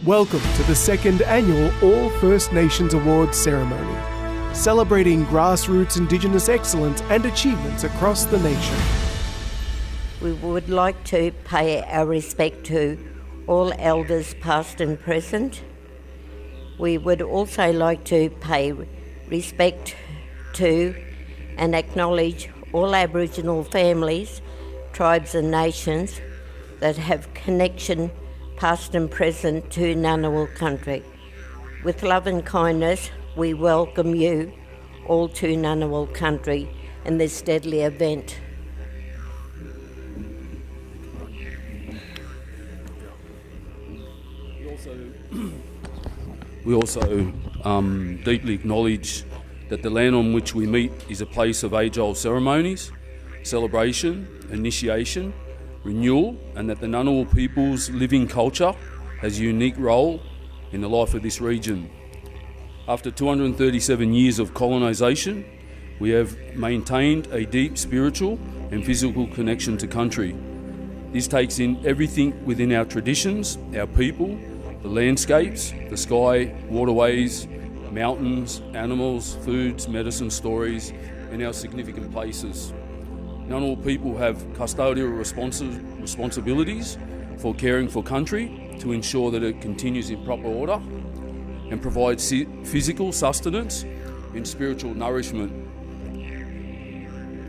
Welcome to the second annual All First Nations Awards ceremony, celebrating grassroots Indigenous excellence and achievements across the nation. We would like to pay our respect to all elders past and present. We would also like to pay respect to and acknowledge all Aboriginal families, tribes and nations that have connection past and present to Ngunnawal country. With love and kindness, we welcome you all to Ngunnawal country in this deadly event. We also deeply acknowledge that the land on which we meet is a place of age-old ceremonies, celebration, initiation, renewal, and that the Ngunnawal people's living culture has a unique role in the life of this region. After 237 years of colonisation, we have maintained a deep spiritual and physical connection to country. This takes in everything within our traditions, our people, the landscapes, the sky, waterways, mountains, animals, foods, medicine, stories, and our significant places. Ngunnawal people have custodial responsibilities for caring for country to ensure that it continues in proper order and provides physical sustenance and spiritual nourishment.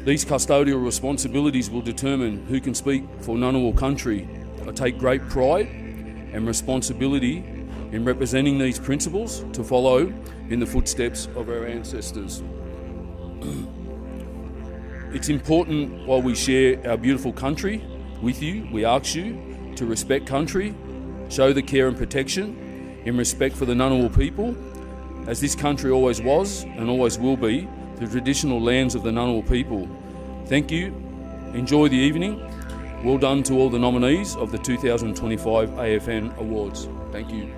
These custodial responsibilities will determine who can speak for Ngunnawal country. I take great pride and responsibility in representing these principles to follow in the footsteps of our ancestors. It's important while we share our beautiful country with you, we ask you to respect country, show the care and protection in respect for the Ngunnawal people, as this country always was and always will be the traditional lands of the Ngunnawal people. Thank you, enjoy the evening. Well done to all the nominees of the 2025 AFN Awards. Thank you.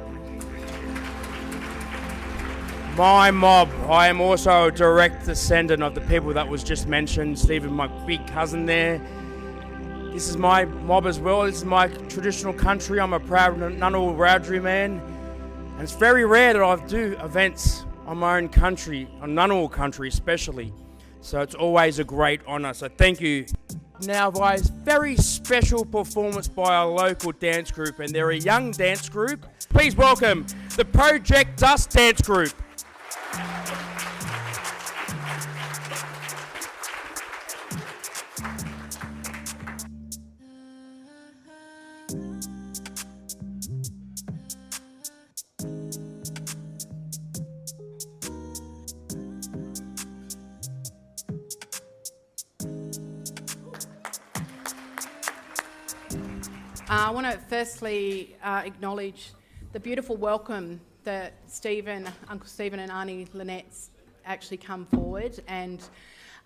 My mob. I am also a direct descendant of the people that was just mentioned. Stephen, my big cousin there. This is my mob as well. This is my traditional country. I'm a proud Ngunnawal Wiradjuri man. And it's very rare that I do events on my own country, on Ngunnawal country especially. So it's always a great honour. So thank you. Now, guys, very special performance by a local dance group, and they're a young dance group. Please welcome the Project Dust Dance Group. I want to firstly acknowledge the beautiful welcome that Uncle Stephen and Auntie Lynette's actually come forward, and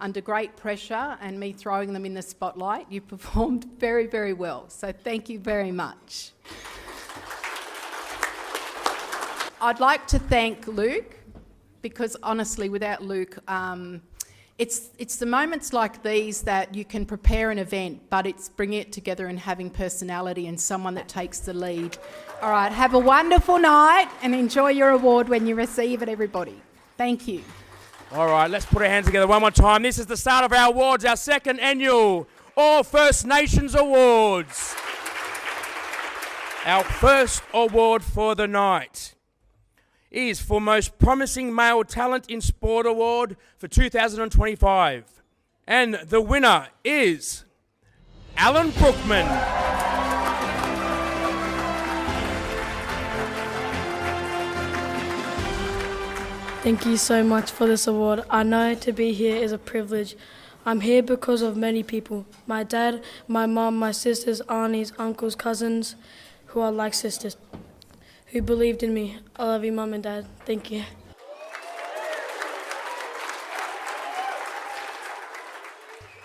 under great pressure and me throwing them in the spotlight, you performed very, very well. So thank you very much. I'd like to thank Luke, because honestly, without Luke, it's the moments like these that you can prepare an event, but it's bringing it together and having personality and someone that takes the lead. All right, have a wonderful night and enjoy your award when you receive it, everybody. Thank you. All right, let's put our hands together one more time. This is the start of our awards, our second annual All First Nations Awards. Our first award for the night is for Most Promising Male Talent in Sport Award for 2025. And the winner is Alan Brookman. Thank you so much for this award. I know to be here is a privilege. I'm here because of many people. My dad, my mum, my sisters, aunties, uncles, cousins, who are like sisters, who believed in me. I love you, Mum and Dad. Thank you.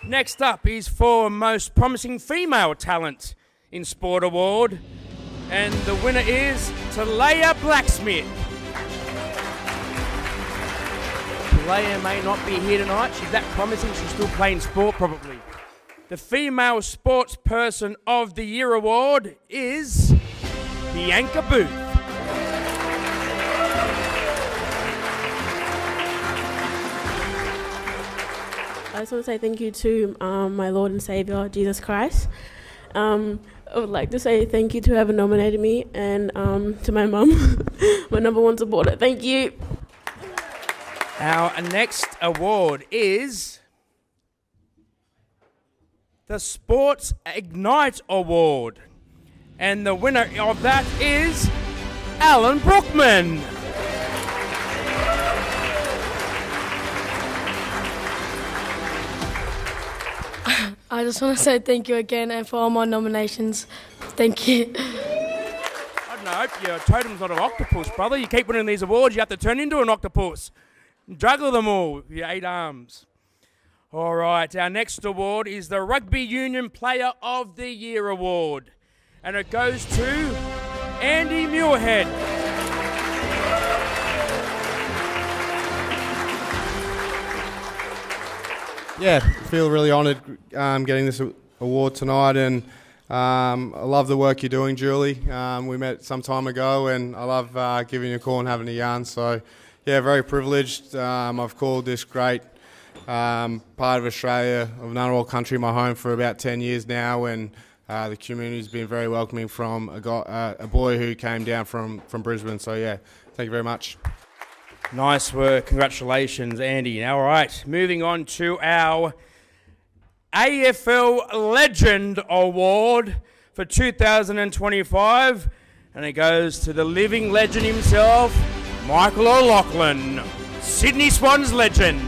Next up is for Most Promising Female Talent in Sport Award. And the winner is Talaya Blacksmith. Talaya may not be here tonight. She's that promising. She's still playing sport probably. The Female Sportsperson of the Year award is Bianca Booth. I just want to say thank you to my Lord and Saviour, Jesus Christ. I would like to say thank you to whoever nominated me and to my mum, my number one supporter. Thank you. Our next award is the Sports Ignite Award. And the winner of that is Alan Brookman. I just want to say thank you again and for all my nominations. Thank you. I don't know, I hope your totem's not an octopus, brother. You keep winning these awards, you have to turn into an octopus. Juggle them all with your 8 arms. All right, our next award is the Rugby Union Player of the Year Award. And it goes to Andy Muirhead. Yeah, feel really honoured getting this award tonight, and I love the work you're doing, Julie. We met some time ago, and I love giving you a call and having a yarn. So, yeah, very privileged. I've called this great part of Australia, of Ngunnawal country, my home for about 10 years now, and the community's been very welcoming from a boy who came down from Brisbane. So, yeah, thank you very much. Nice work. Congratulations, Andy. All right, moving on to our AFL Legend Award for 2025. And it goes to the living legend himself, Michael O'Loughlin, Sydney Swans legend.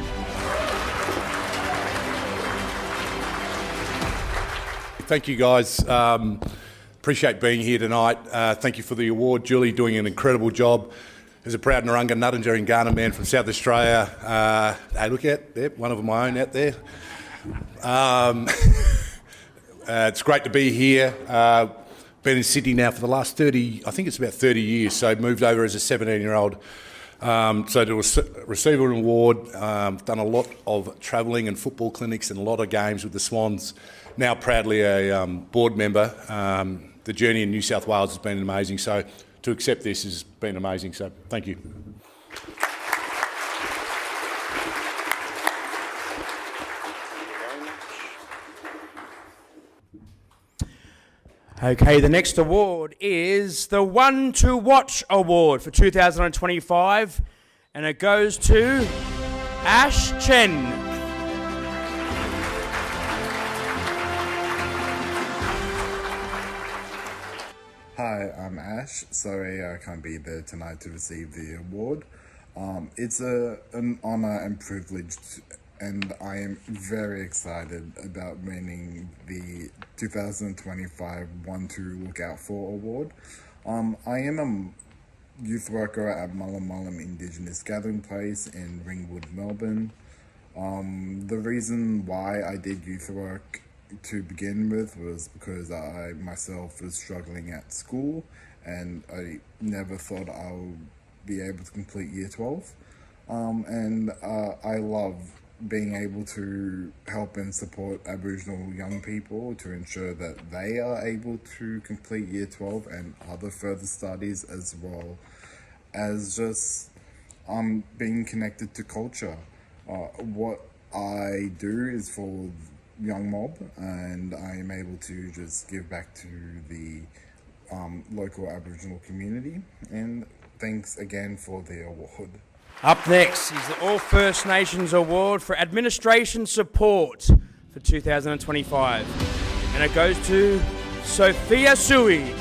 Thank you, guys. Appreciate being here tonight. Thank you for the award. Julie doing an incredible job. As a proud Narungga Nuttinger and Ghana man from South Australia. Hey, look at there, one of my own out there. It's great to be here. Been in Sydney now for the last 30, I think it's about 30 years, so moved over as a 17-year-old. So to receive an award, done a lot of travelling and football clinics and a lot of games with the Swans. Now proudly a board member. The journey in New South Wales has been amazing, so to accept this has been amazing, so thank you. Okay, the next award is the One to Watch Award for 2025, and it goes to Ash Chen. Hi, I'm Ash. Sorry I can't be there tonight to receive the award. It's an honour and privilege, and I am very excited about winning the 2025 One to Look Out For award. I am a youth worker at Mullum Mullum Indigenous Gathering Place in Ringwood, Melbourne. The reason why I did youth work to begin with was because I myself was struggling at school, and I never thought I would be able to complete Year 12. And I love being able to help and support Aboriginal young people to ensure that they are able to complete Year 12 and other further studies, as well as just being connected to culture. What I do is for Young Mob, and I am able to just give back to the local Aboriginal community, and thanks again for the award. Up next is the All First Nations Award for Administration Support for 2025, and it goes to Sophia Sui.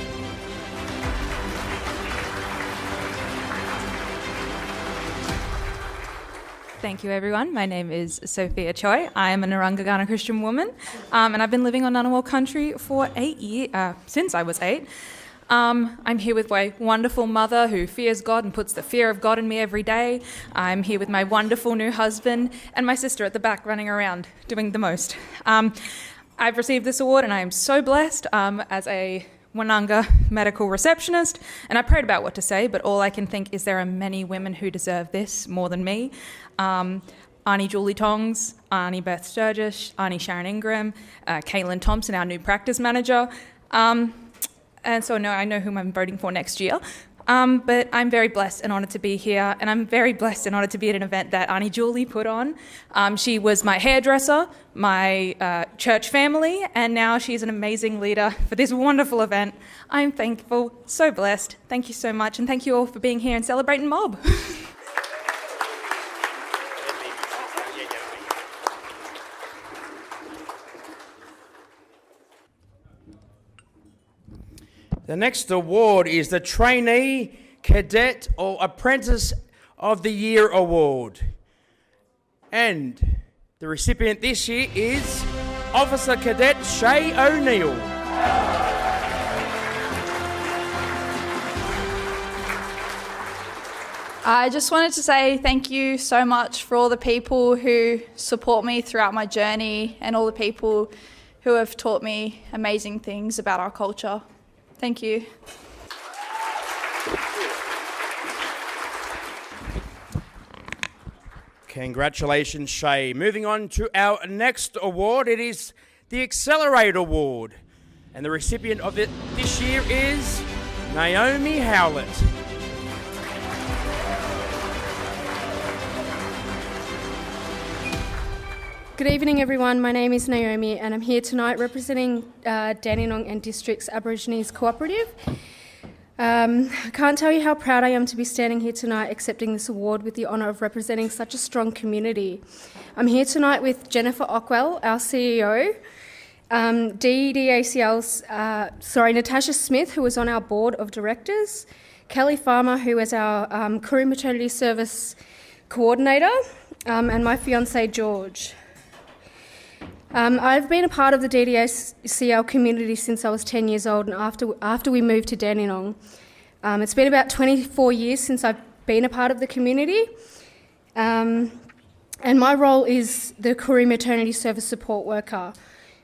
Thank you, everyone. My name is Sophia Choi. I am a Narungga Ghana Christian woman, and I've been living on Ngunnawal country for 8 years, since I was 8. I'm here with my wonderful mother who fears God and puts the fear of God in me every day. I'm here with my wonderful new husband and my sister at the back running around doing the most. I've received this award and I am so blessed as a Wananga medical receptionist, and I prayed about what to say, but all I can think is there are many women who deserve this more than me. Arnie Julie Tongs, Arnie Beth Sturgis, Arnie Sharon Ingram, Caitlin Thompson, our new practice manager. And so no, I know whom I'm voting for next year. But I'm very blessed and honoured to be here, and I'm very blessed and honoured to be at an event that Auntie Julie put on. She was my hairdresser, my church family, and now she's an amazing leader for this wonderful event. I'm thankful, so blessed. Thank you so much, and thank you all for being here and celebrating Mob. The next award is the Trainee, Cadet or Apprentice of the Year Award. And the recipient this year is Officer Cadet Shay O'Neill. I just wanted to say thank you so much for all the people who support me throughout my journey and all the people who have taught me amazing things about our culture. Thank you. Congratulations, Shay. Moving on to our next award, it is the Accelerate Award. And the recipient of it this year is Naomi Howlett. Good evening, everyone. My name is Naomi, and I'm here tonight representing Dandenong and District's Aborigines Cooperative. I can't tell you how proud I am to be standing here tonight accepting this award with the honour of representing such a strong community. I'm here tonight with Jennifer Ockwell, our CEO, Natasha Smith, who is on our board of directors, Kelly Farmer, who is our Koori Maternity Service coordinator, and my fiancé George. I've been a part of the DDACL community since I was 10 years old and after we moved to Dandenong. It's been about 24 years since I've been a part of the community, and my role is the Koori Maternity Service support worker.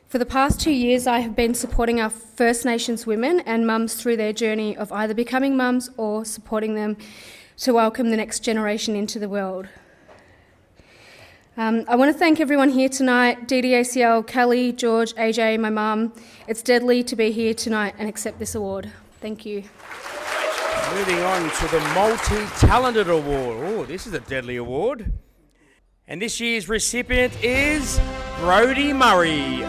For the past 2 years, I have been supporting our First Nations women and mums through their journey of either becoming mums or supporting them to welcome the next generation into the world. I want to thank everyone here tonight, DDACL, Kelly, George, AJ, my mum. It's deadly to be here tonight and accept this award. Thank you. Moving on to the Multi-Talented Award. Oh, this is a deadly award. And this year's recipient is Brodie Murray.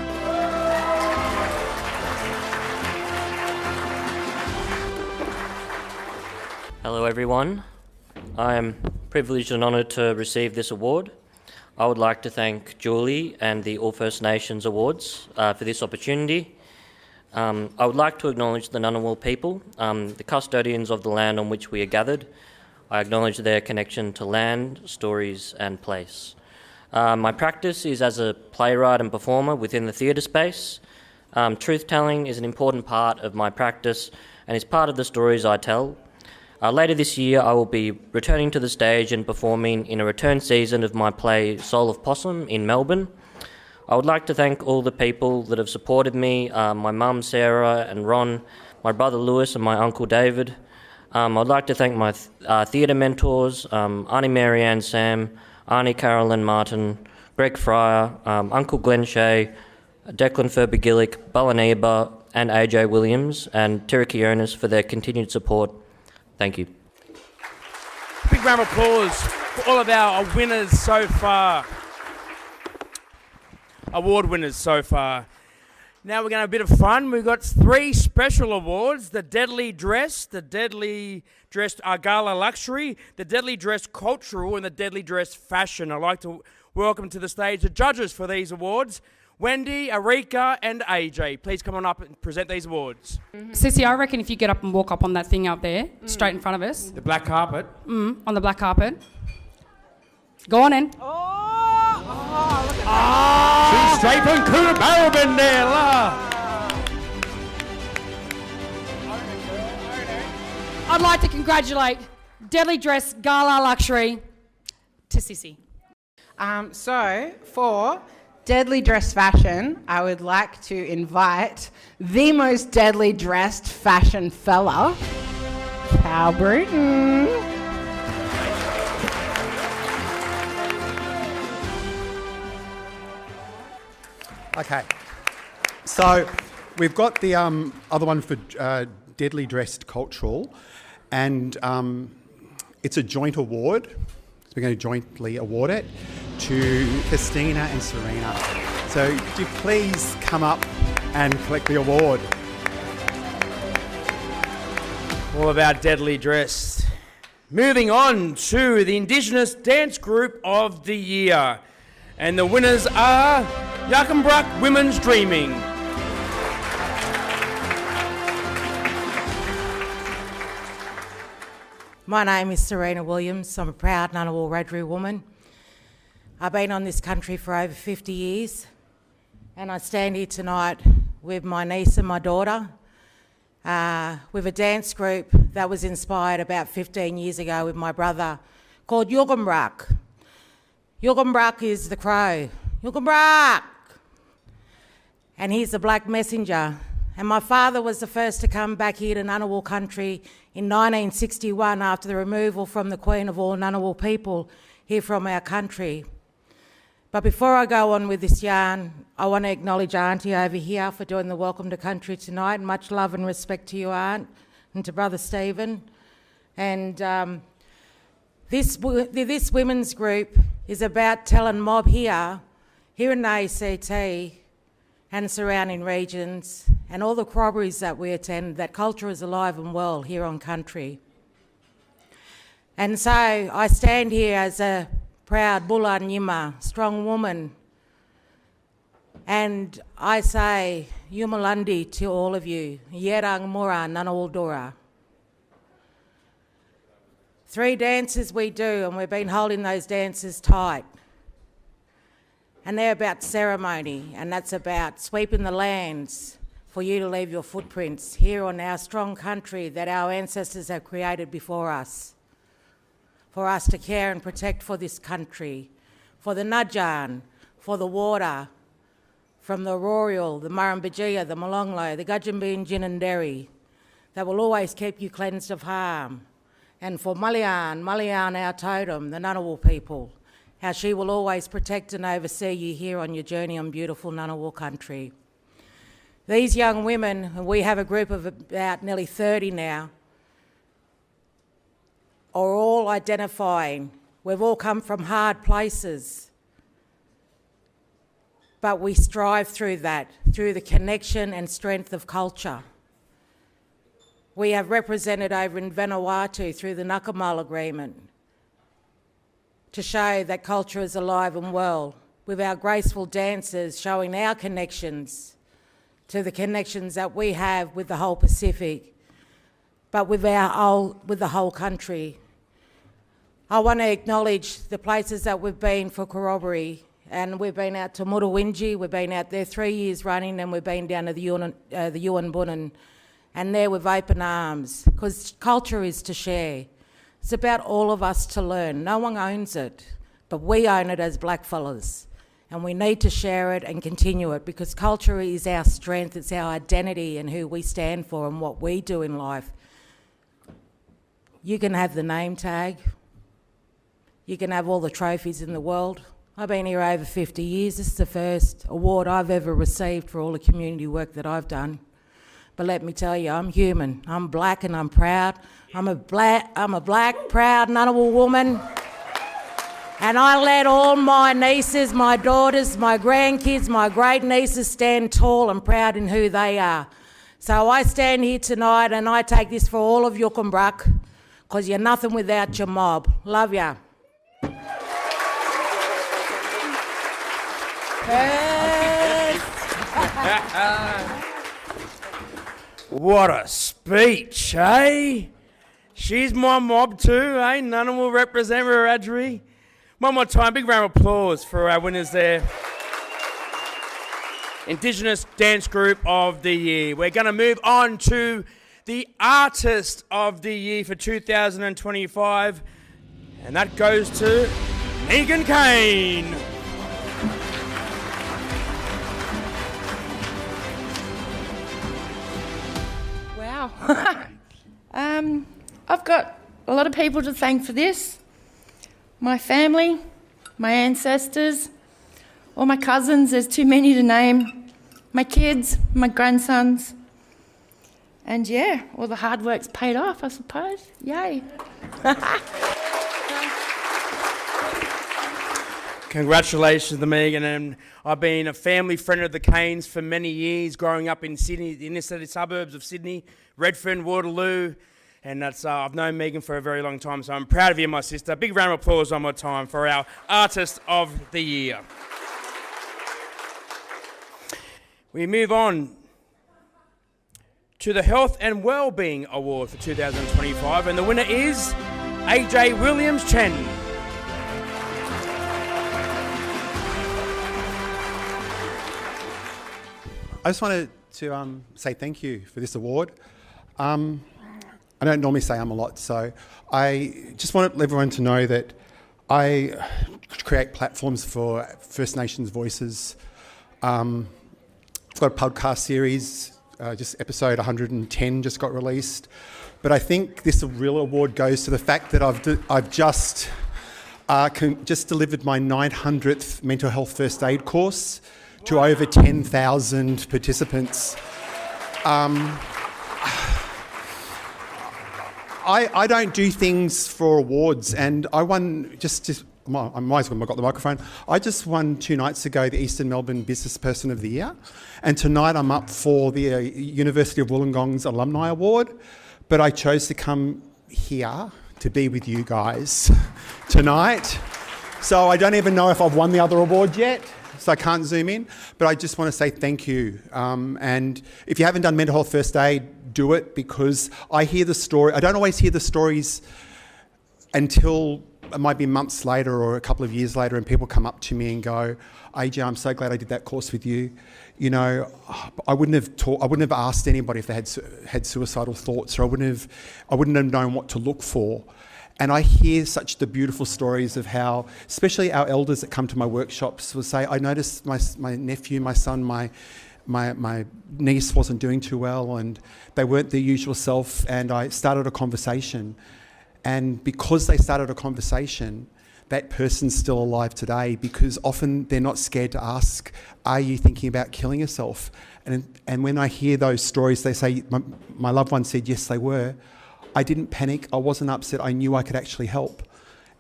Hello everyone. I am privileged and honoured to receive this award. I would like to thank Julie and the All First Nations Awards for this opportunity. I would like to acknowledge the Ngunnawal people, the custodians of the land on which we are gathered. I acknowledge their connection to land, stories and place. My practice is as a playwright and performer within the theatre space. Truth-telling is an important part of my practice and is part of the stories I tell. Later this year, I will be returning to the stage and performing in a return season of my play Soul of Possum in Melbourne. I would like to thank all the people that have supported me, my mum Sarah and Ron, my brother Lewis and my uncle David. I'd like to thank my theatre mentors, Auntie Marianne Sam, Auntie Carolyn Martin, Greg Fryer, Uncle Glenn Shea, Declan Ferber-Gillick, Ballaneba and AJ Williams and Tirikionis for their continued support. Thank you. Big round of applause for all of our winners so far. Award winners so far. Now we're going to have a bit of fun. We've got 3 special awards: the Deadly Dress, the Deadly Dressed Gala Luxury, the Deadly Dressed Cultural, and the Deadly Dressed Fashion. I'd like to welcome to the stage the judges for these awards, Wendy, Arika and AJ. Please come on up and present these awards. Sissy, I reckon if you get up and walk up on that thing out there, straight in front of us. The black carpet. On the black carpet. Go on in. She's straight from Coonabarabran there, I'd like to congratulate Deadly Dress Gala Luxury to Sissy. So, for Deadly Dress Fashion, I would like to invite the most deadly dressed fashion fella, Cal Bruton. Okay, so we've got the other one for Deadly Dressed Cultural, And it's a joint award. So we're going to jointly award it to Christina and Serena. So could you please come up and collect the award? All about Deadly Dressed. Moving on to the Indigenous Dance Group of the Year. And the winners are Yalkinbruck Women's Dreaming. My name is Serena Williams. I'm a proud Ngunnawal Wiradjuri woman. I've been on this country for over 50 years, and I stand here tonight with my niece and my daughter, with a dance group that was inspired about 15 years ago with my brother, called Yugambrak. Yugambrak is the crow. Yugambrak! And he's the black messenger. And my father was the first to come back here to Ngunnawal country in 1961 after the removal from the Queen of all Ngunnawal people here from our country. But before I go on with this yarn, I want to acknowledge Auntie over here for doing the Welcome to Country tonight. Much love and respect to you, Aunt, and to Brother Stephen. And this women's group is about telling mob here in the ACT and surrounding regions and all the corroborees that we attend that culture is alive and well here on country. And so I stand here as a proud Bulla Nyima, strong woman, and I say Yumalandi to all of you, Yerang Mura Nanawaldora. 3 dances we do, and we've been holding those dances tight. And they're about ceremony, and that's about sweeping the lands for you to leave your footprints here on our strong country that our ancestors have created before us, for us to care and protect for this country, for the Nudjan, for the water, from the Roryal, the Murrumbidgee, the Molonglo, the Gudjambin, Ginninderry, that will always keep you cleansed of harm. And for Mullian, our totem, the Ngunnawal people, how she will always protect and oversee you here on your journey on beautiful Ngunnawal country. These young women, and we have a group of about nearly 30 now, are all identifying. We've all come from hard places, but we strive through that, through the connection and strength of culture. We have represented over in Vanuatu through the Ngukurrmal Agreement to show that culture is alive and well, with our graceful dances showing our connections to the connections that we have with the whole Pacific, but with the whole country. I want to acknowledge the places that we've been for corroboree, and we've been out to Mutawinji, we've been out there 3 years running, and we've been down to the Yuin Bunnin, and there with open arms, because culture is to share. It's about all of us to learn. No one owns it, but we own it as blackfellas, and we need to share it and continue it, because culture is our strength, it's our identity and who we stand for and what we do in life. You can have the name tag, you can have all the trophies in the world. I've been here over 50 years. This is the first award I've ever received for all the community work that I've done. But let me tell you, I'm human. I'm black and I'm proud. I'm a black, proud Ngunnawal woman. And I let all my nieces, my daughters, my grandkids, my great nieces stand tall and proud in who they are. So I stand here tonight and I take this for all of Yalkinbruck, because you're nothing without your mob. Love ya. What a speech, eh? She's my mob too, eh? Ngunnawal represent Wiradjuri. One more time, big round of applause for our winners there. Indigenous Dance Group of the Year. We're going to move on to the Artist of the Year for 2025, and that goes to Megan Kane. Wow. I've got a lot of people to thank for this. My family, my ancestors, all my cousins, there's too many to name, my kids, my grandsons. And yeah, all the hard work's paid off, I suppose. Yay. Congratulations to Megan, and I've been a family friend of the Canes for many years, growing up in Sydney, the inner city suburbs of Sydney, Redfern, Waterloo, and that's I've known Megan for a very long time, so I'm proud of you, my sister. Big round of applause one more time for our Artist of the Year. We move on to the Health and Wellbeing Award for 2025, and the winner is AJ Williams Chen. I just wanted to say thank you for this award. I don't normally say a lot, so I just want everyone to know that I create platforms for First Nations voices. I've got a podcast series, just episode 110 just got released. But I think this real award goes to the fact that I've just delivered my 900th mental health first aid course to over 10,000 participants. I don't do things for awards, and I won I might as well have got the microphone. I just won 2 nights ago the Eastern Melbourne Business Person of the Year, and tonight I'm up for the University of Wollongong's Alumni Award, but I chose to come here to be with you guys tonight. So I don't even know if I've won the other award yet, so I can't zoom in, but I just want to say thank you. And if you haven't done mental health first aid, do it, because I hear the story. I don't always hear the stories until it might be months later or a couple of years later, and people come up to me and go, AJ, I'm so glad I did that course with you. You know, I wouldn't have asked anybody if they had suicidal thoughts, or I wouldn't have known what to look for. And I hear such the beautiful stories of how, especially our elders that come to my workshops will say, I noticed my nephew, my son, my niece wasn't doing too well, and they weren't their usual self, and I started a conversation. And because they started a conversation, that person's still alive today, because often they're not scared to ask, are you thinking about killing yourself? And when I hear those stories, they say, my loved one said, yes, they were. I didn't panic, I wasn't upset, I knew I could actually help,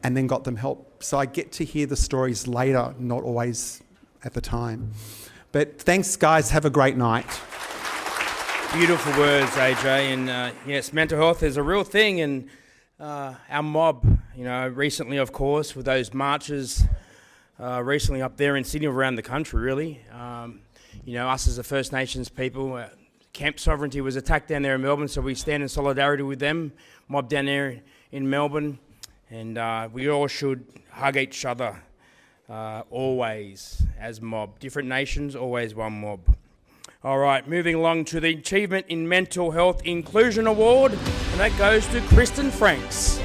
and then got them help. So I get to hear the stories later, not always at the time. But thanks, guys, have a great night. Beautiful words, AJ, and yes, mental health is a real thing, and our mob, you know, recently, of course, with those marches recently up there in Sydney, around the country, really. You know, us as the First Nations people, Camp Sovereignty was attacked down there in Melbourne, so we stand in solidarity with them, mob down there in Melbourne, and we all should hug each other always as mob. Different nations, always one mob. All right, moving along to the Achievement in Mental Health Inclusion Award, and that goes to Kristen Franks.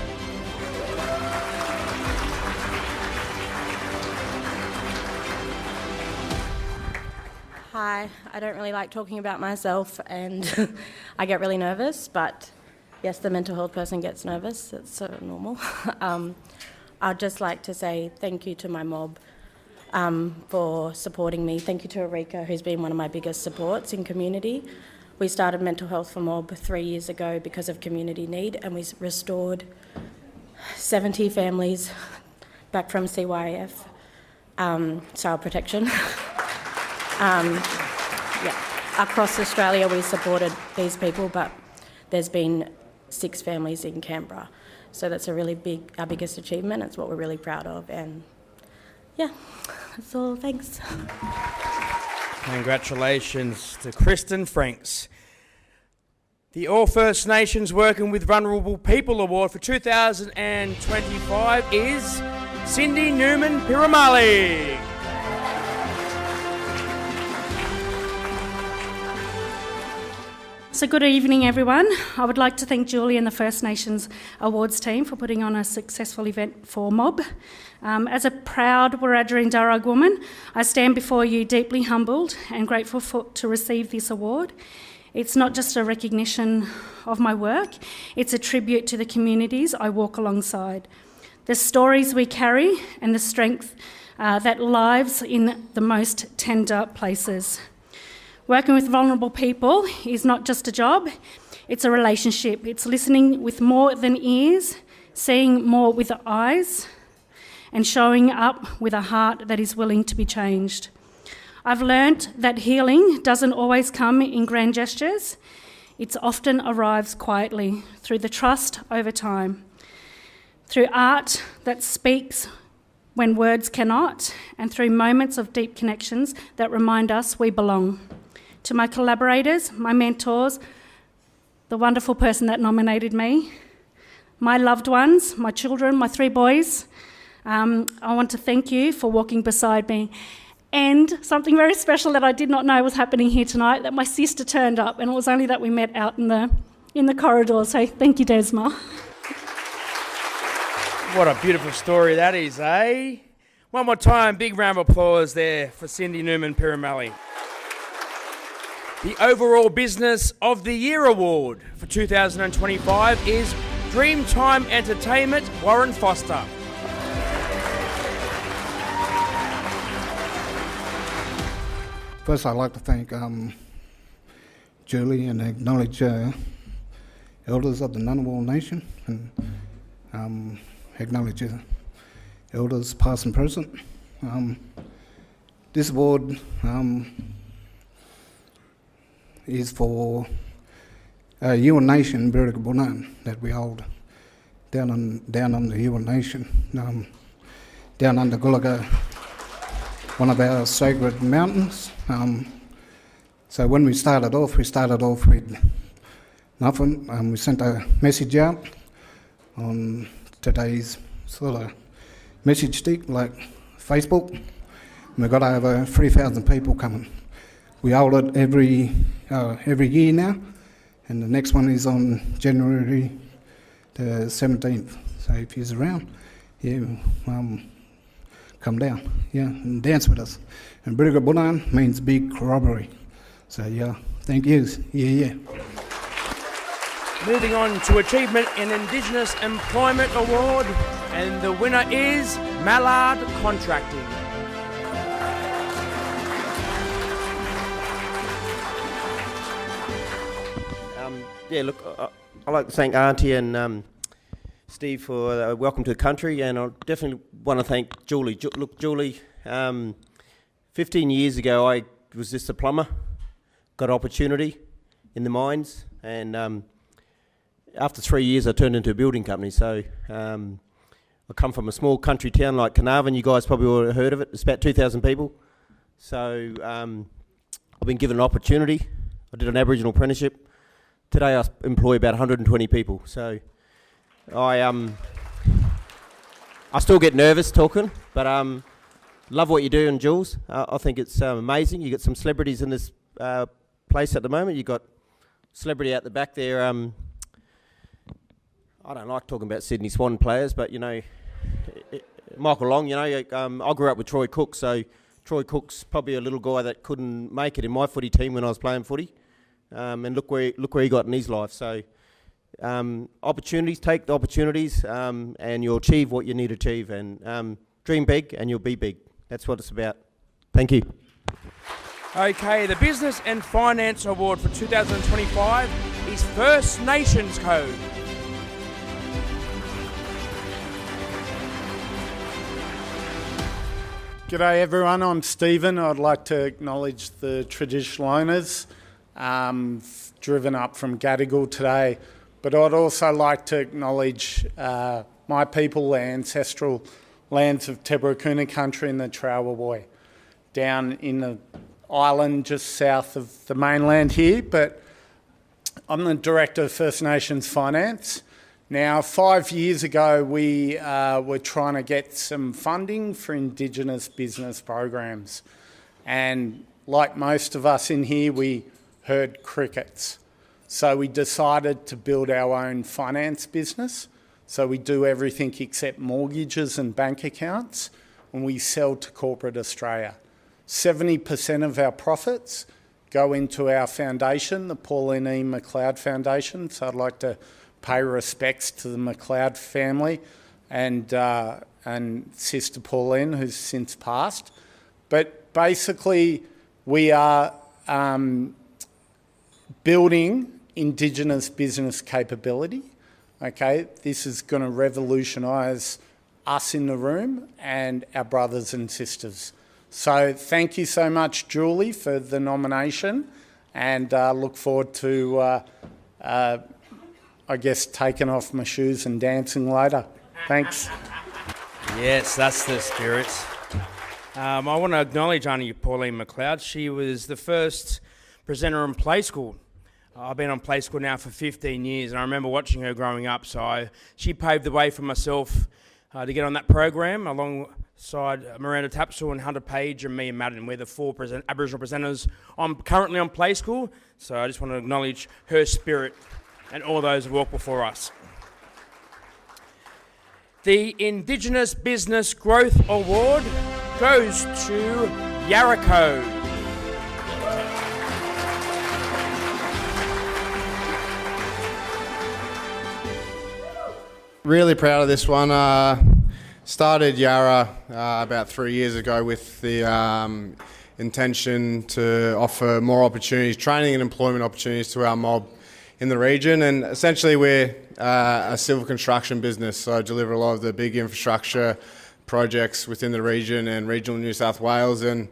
Hi, I don't really like talking about myself, and I get really nervous, but yes, the mental health person gets nervous, it's so normal. I'd just like to say thank you to my mob for supporting me. Thank you to Eureka, who's been one of my biggest supports in community. We started Mental Health for Mob 3 years ago because of community need, and we restored 70 families back from CYF, child protection. Across Australia we supported these people, but there's been 6 families in Canberra. So that's our biggest achievement. It's what we're really proud of, and yeah, that's all, thanks. Congratulations to Kristen Franks. The All First Nations Working with Vulnerable People Award for 2025 is Cindy Newman Piramali. So good evening, everyone. I would like to thank Julie and the First Nations Awards team for putting on a successful event for Mob. As a proud Wiradjuri and Darug woman, I stand before you deeply humbled and grateful to receive this award. It's not just a recognition of my work, it's a tribute to the communities I walk alongside. The stories we carry and the strength that lives in the most tender places. Working with vulnerable people is not just a job, It's a relationship. It's listening with more than ears, seeing more with the eyes, and showing up with a heart that is willing to be changed. I've learnt that healing doesn't always come in grand gestures. It often arrives quietly through the trust over time, through art that speaks when words cannot, and through moments of deep connections that remind us we belong. To my collaborators, my mentors, the wonderful person that nominated me, my loved ones, my children, my 3 boys, I want to thank you for walking beside me. And something very special that I did not know was happening here tonight, that my sister turned up, and it was only that we met out in the corridor. So thank you, Desma. What a beautiful story that is, eh? One more time, big round of applause there for Cindy Newman-Pirimali. The overall Business of the Year award for 2025 is Dreamtime Entertainment, Warren Foster. First, I'd like to thank Julie and acknowledge elders of the Ngunnawal Nation, and acknowledge elders past and present. This award is for Yuin Nation, Birriga Bunan, that we hold down on the Yuin Nation, down under Gulaga, one of our sacred mountains. So when we started off with nothing. We sent a message out on today's sort of message stick, like Facebook. And we got over 3,000 people coming. We hold it every year now, and the next one is on January the 17th. So if he's around, come down, and dance with us. And Birriga Bunan means big corroboree. So thank you. Moving on to Achievement in Indigenous Employment Award, and the winner is Mallard Contracting. I'd like to thank Auntie and Steve for welcome to the country, and I definitely want to thank Julie. Julie, 15 years ago I was just a plumber, got an opportunity in the mines, and after 3 years I turned into a building company. So I come from a small country town like Carnarvon. You guys probably all heard of it. It's about 2,000 people. So I've been given an opportunity. I did an Aboriginal apprenticeship. Today I employ about 120 people. So I still get nervous talking, but love what you do, and Jules. I think it's amazing. You got some celebrities in this place at the moment. You got celebrity out the back there. I don't like talking about Sydney Swan players, but Michael Long. I grew up with Troy Cook, so Troy Cook's probably a little guy that couldn't make it in my footy team when I was playing footy, and look where he got in his life. So opportunities, take the opportunities, and you'll achieve what you need to achieve. And dream big, and you'll be big. That's what it's about. Thank you. Okay, the Business and Finance Award for 2025 is First Nations Code. G'day everyone, I'm Stephen. I'd like to acknowledge the traditional owners driven up from Gadigal today, but I'd also like to acknowledge my people, the ancestral lands of Teberakuna country and the Trawawoi, down in the island just south of the mainland here. But I'm the Director of First Nations Finance. Now, 5 years ago, we were trying to get some funding for Indigenous business programs. And like most of us in here, we heard crickets. So we decided to build our own finance business. So we do everything except mortgages and bank accounts, and we sell to corporate Australia. 70% of our profits go into our foundation, the Pauline E. McLeod Foundation. So I'd like to pay respects to the McLeod family and Sister Pauline, who's since passed. But basically, we are building Indigenous business capability. Okay, this is going to revolutionise us in the room and our brothers and sisters. So thank you so much, Julie, for the nomination, and look forward to, I guess, taking off my shoes and dancing later. Thanks. Yes, that's the spirit. I want to acknowledge Auntie Pauline McLeod. She was the first presenter on Play School. I've been on Play School now for 15 years, and I remember watching her growing up. So she paved the way for myself to get on that program alongside Miranda Tapsell and Hunter Page and me and Madden. We're the four Aboriginal presenters. I'm currently on Play School, so I just want to acknowledge her spirit and all those who walked before us. The Indigenous Business Growth Award goes to Yarraco. Really proud of this one. Started Yarra about 3 years ago with the intention to offer more opportunities, training and employment opportunities to our mob in the region. And essentially we're a civil construction business, so I deliver a lot of the big infrastructure projects within the region and regional New South Wales. And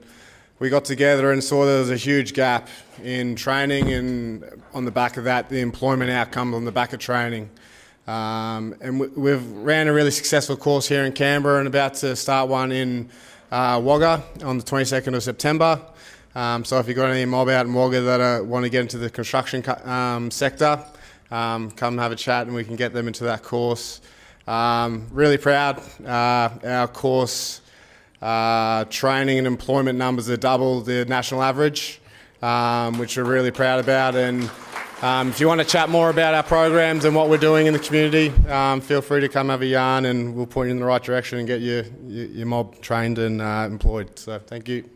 we got together and saw there was a huge gap in training, and on the back of that, the employment outcome on the back of training. And we've ran a really successful course here in Canberra and about to start one in Wagga on the 22nd of September. So if you've got any mob out in Wagga that want to get into the construction sector, come have a chat and we can get them into that course. Really proud. Our course training and employment numbers are double the national average, which we're really proud about. And if you want to chat more about our programs and what we're doing in the community, feel free to come have a yarn and we'll point you in the right direction and get your mob trained and employed. So thank you.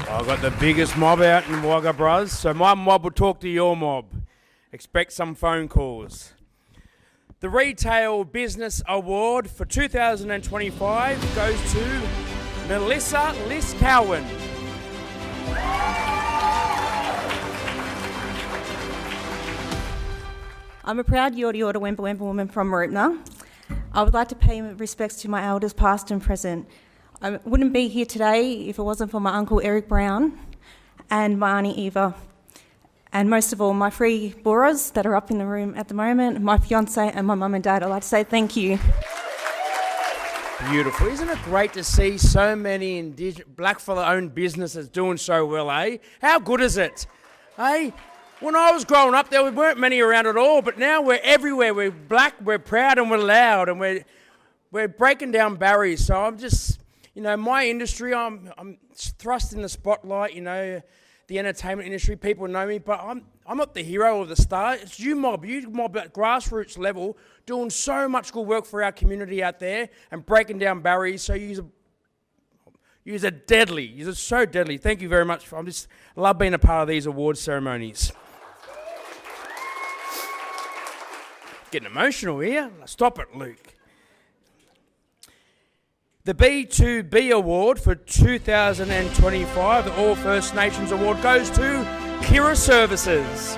I've got the biggest mob out in Wagga, bros. So my mob will talk to your mob. Expect some phone calls. The Retail Business Award for 2025 goes to Melissa Liss-Cowan. I'm a proud Yorta Yorta Wemba Wemba woman from Mooroopna. I would like to pay respects to my elders past and present. I wouldn't be here today if it wasn't for my uncle Eric Brown and my auntie Eva. And most of all, my three Boras that are up in the room at the moment, my fiancé and my mum and dad. I'd like to say thank you. Beautiful. Isn't it great to see so many blackfella-owned businesses doing so well, eh? How good is it? Eh? When I was growing up, there weren't many around at all, but now we're everywhere. We're black, we're proud, and we're loud, and we're breaking down barriers. So I'm just, my industry, I'm thrust in the spotlight, the entertainment industry. People know me, but I'm not the hero or the star. It's you mob at grassroots level, doing so much good work for our community out there and breaking down barriers. So you're deadly. You're so deadly. Thank you very much. I love being a part of these award ceremonies. Getting emotional here. Stop it, Luke. The B2B Award for 2025, the All First Nations Award, goes to Kira Services.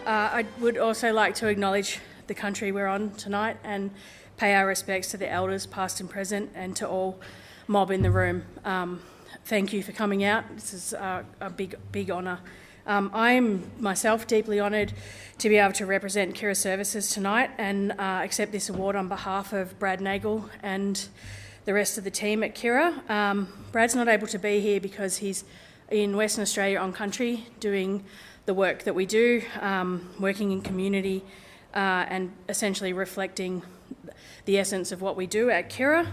I would also like to acknowledge the country we're on tonight and pay our respects to the elders past and present and to all mob in the room. Thank you for coming out. This is a big honour. I am myself deeply honoured to be able to represent Kira Services tonight and accept this award on behalf of Brad Nagel and the rest of the team at Kira. Brad's not able to be here because he's in Western Australia on country doing the work that we do, working in community and essentially reflecting the essence of what we do at Kira.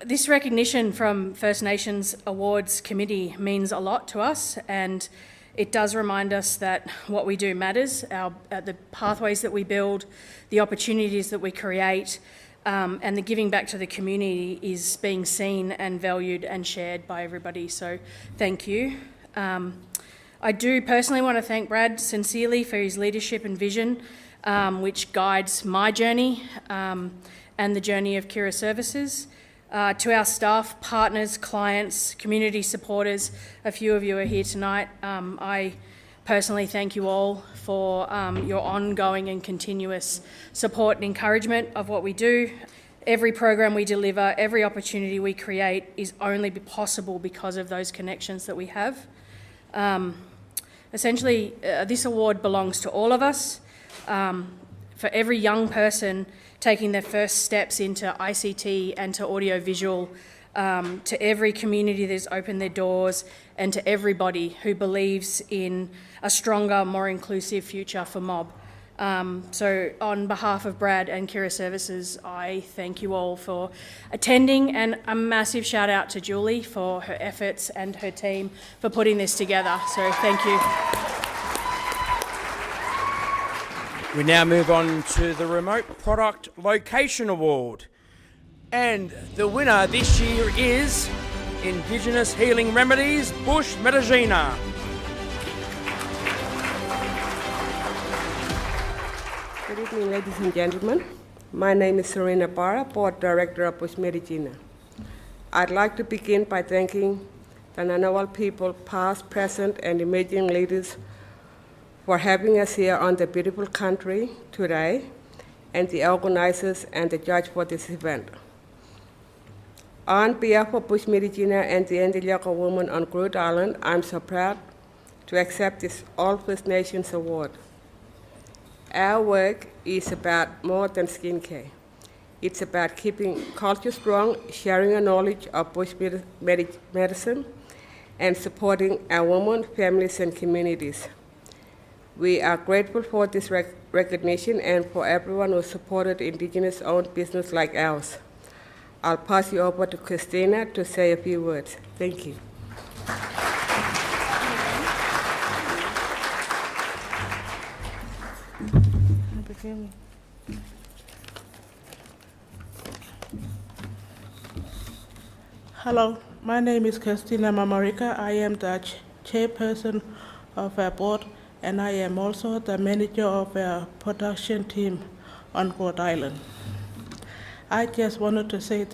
This recognition from First Nations Awards Committee means a lot to us, and it does remind us that what we do matters, the pathways that we build, the opportunities that we create, and the giving back to the community is being seen and valued and shared by everybody, so thank you. I do personally want to thank Brad sincerely for his leadership and vision, which guides my journey and the journey of Kira Services. To our staff, partners, clients, community supporters, a few of you are here tonight. I personally thank you all for your ongoing and continuous support and encouragement of what we do. Every program we deliver, every opportunity we create is only possible because of those connections that we have. Essentially, this award belongs to all of us. For every young person taking their first steps into ICT and to audiovisual, to every community that's opened their doors, and to everybody who believes in a stronger, more inclusive future for Mob. So on behalf of Brad and Kira Services, I thank you all for attending, and a massive shout out to Julie for her efforts and her team for putting this together. So thank you. We now move on to the Remote Product Location Award. And the winner this year is Indigenous Healing Remedies, Bush Medicina. Good evening, ladies and gentlemen. My name is Serena Barra, Board Director of Bush Medicina. I'd like to begin by thanking the Ngunnawal people, past, present, and emerging leaders for having us here on the beautiful country today, and the organizers and the judge for this event. On behalf of Bush Medicina and the Ndilyaqa women on Groote Eylandt, I'm so proud to accept this All First Nations Award. Our work is about more than skincare. It's about keeping culture strong, sharing our knowledge of Bush medicine, and supporting our women, families, and communities. We are grateful for this recognition and for everyone who supported Indigenous-owned business like ours. I'll pass you over to Christina to say a few words. Thank you. Hello, my name is Christina Mamarika. I am the chairperson of our board, and I am also the manager of our production team on Groote Eylandt. I just wanted to say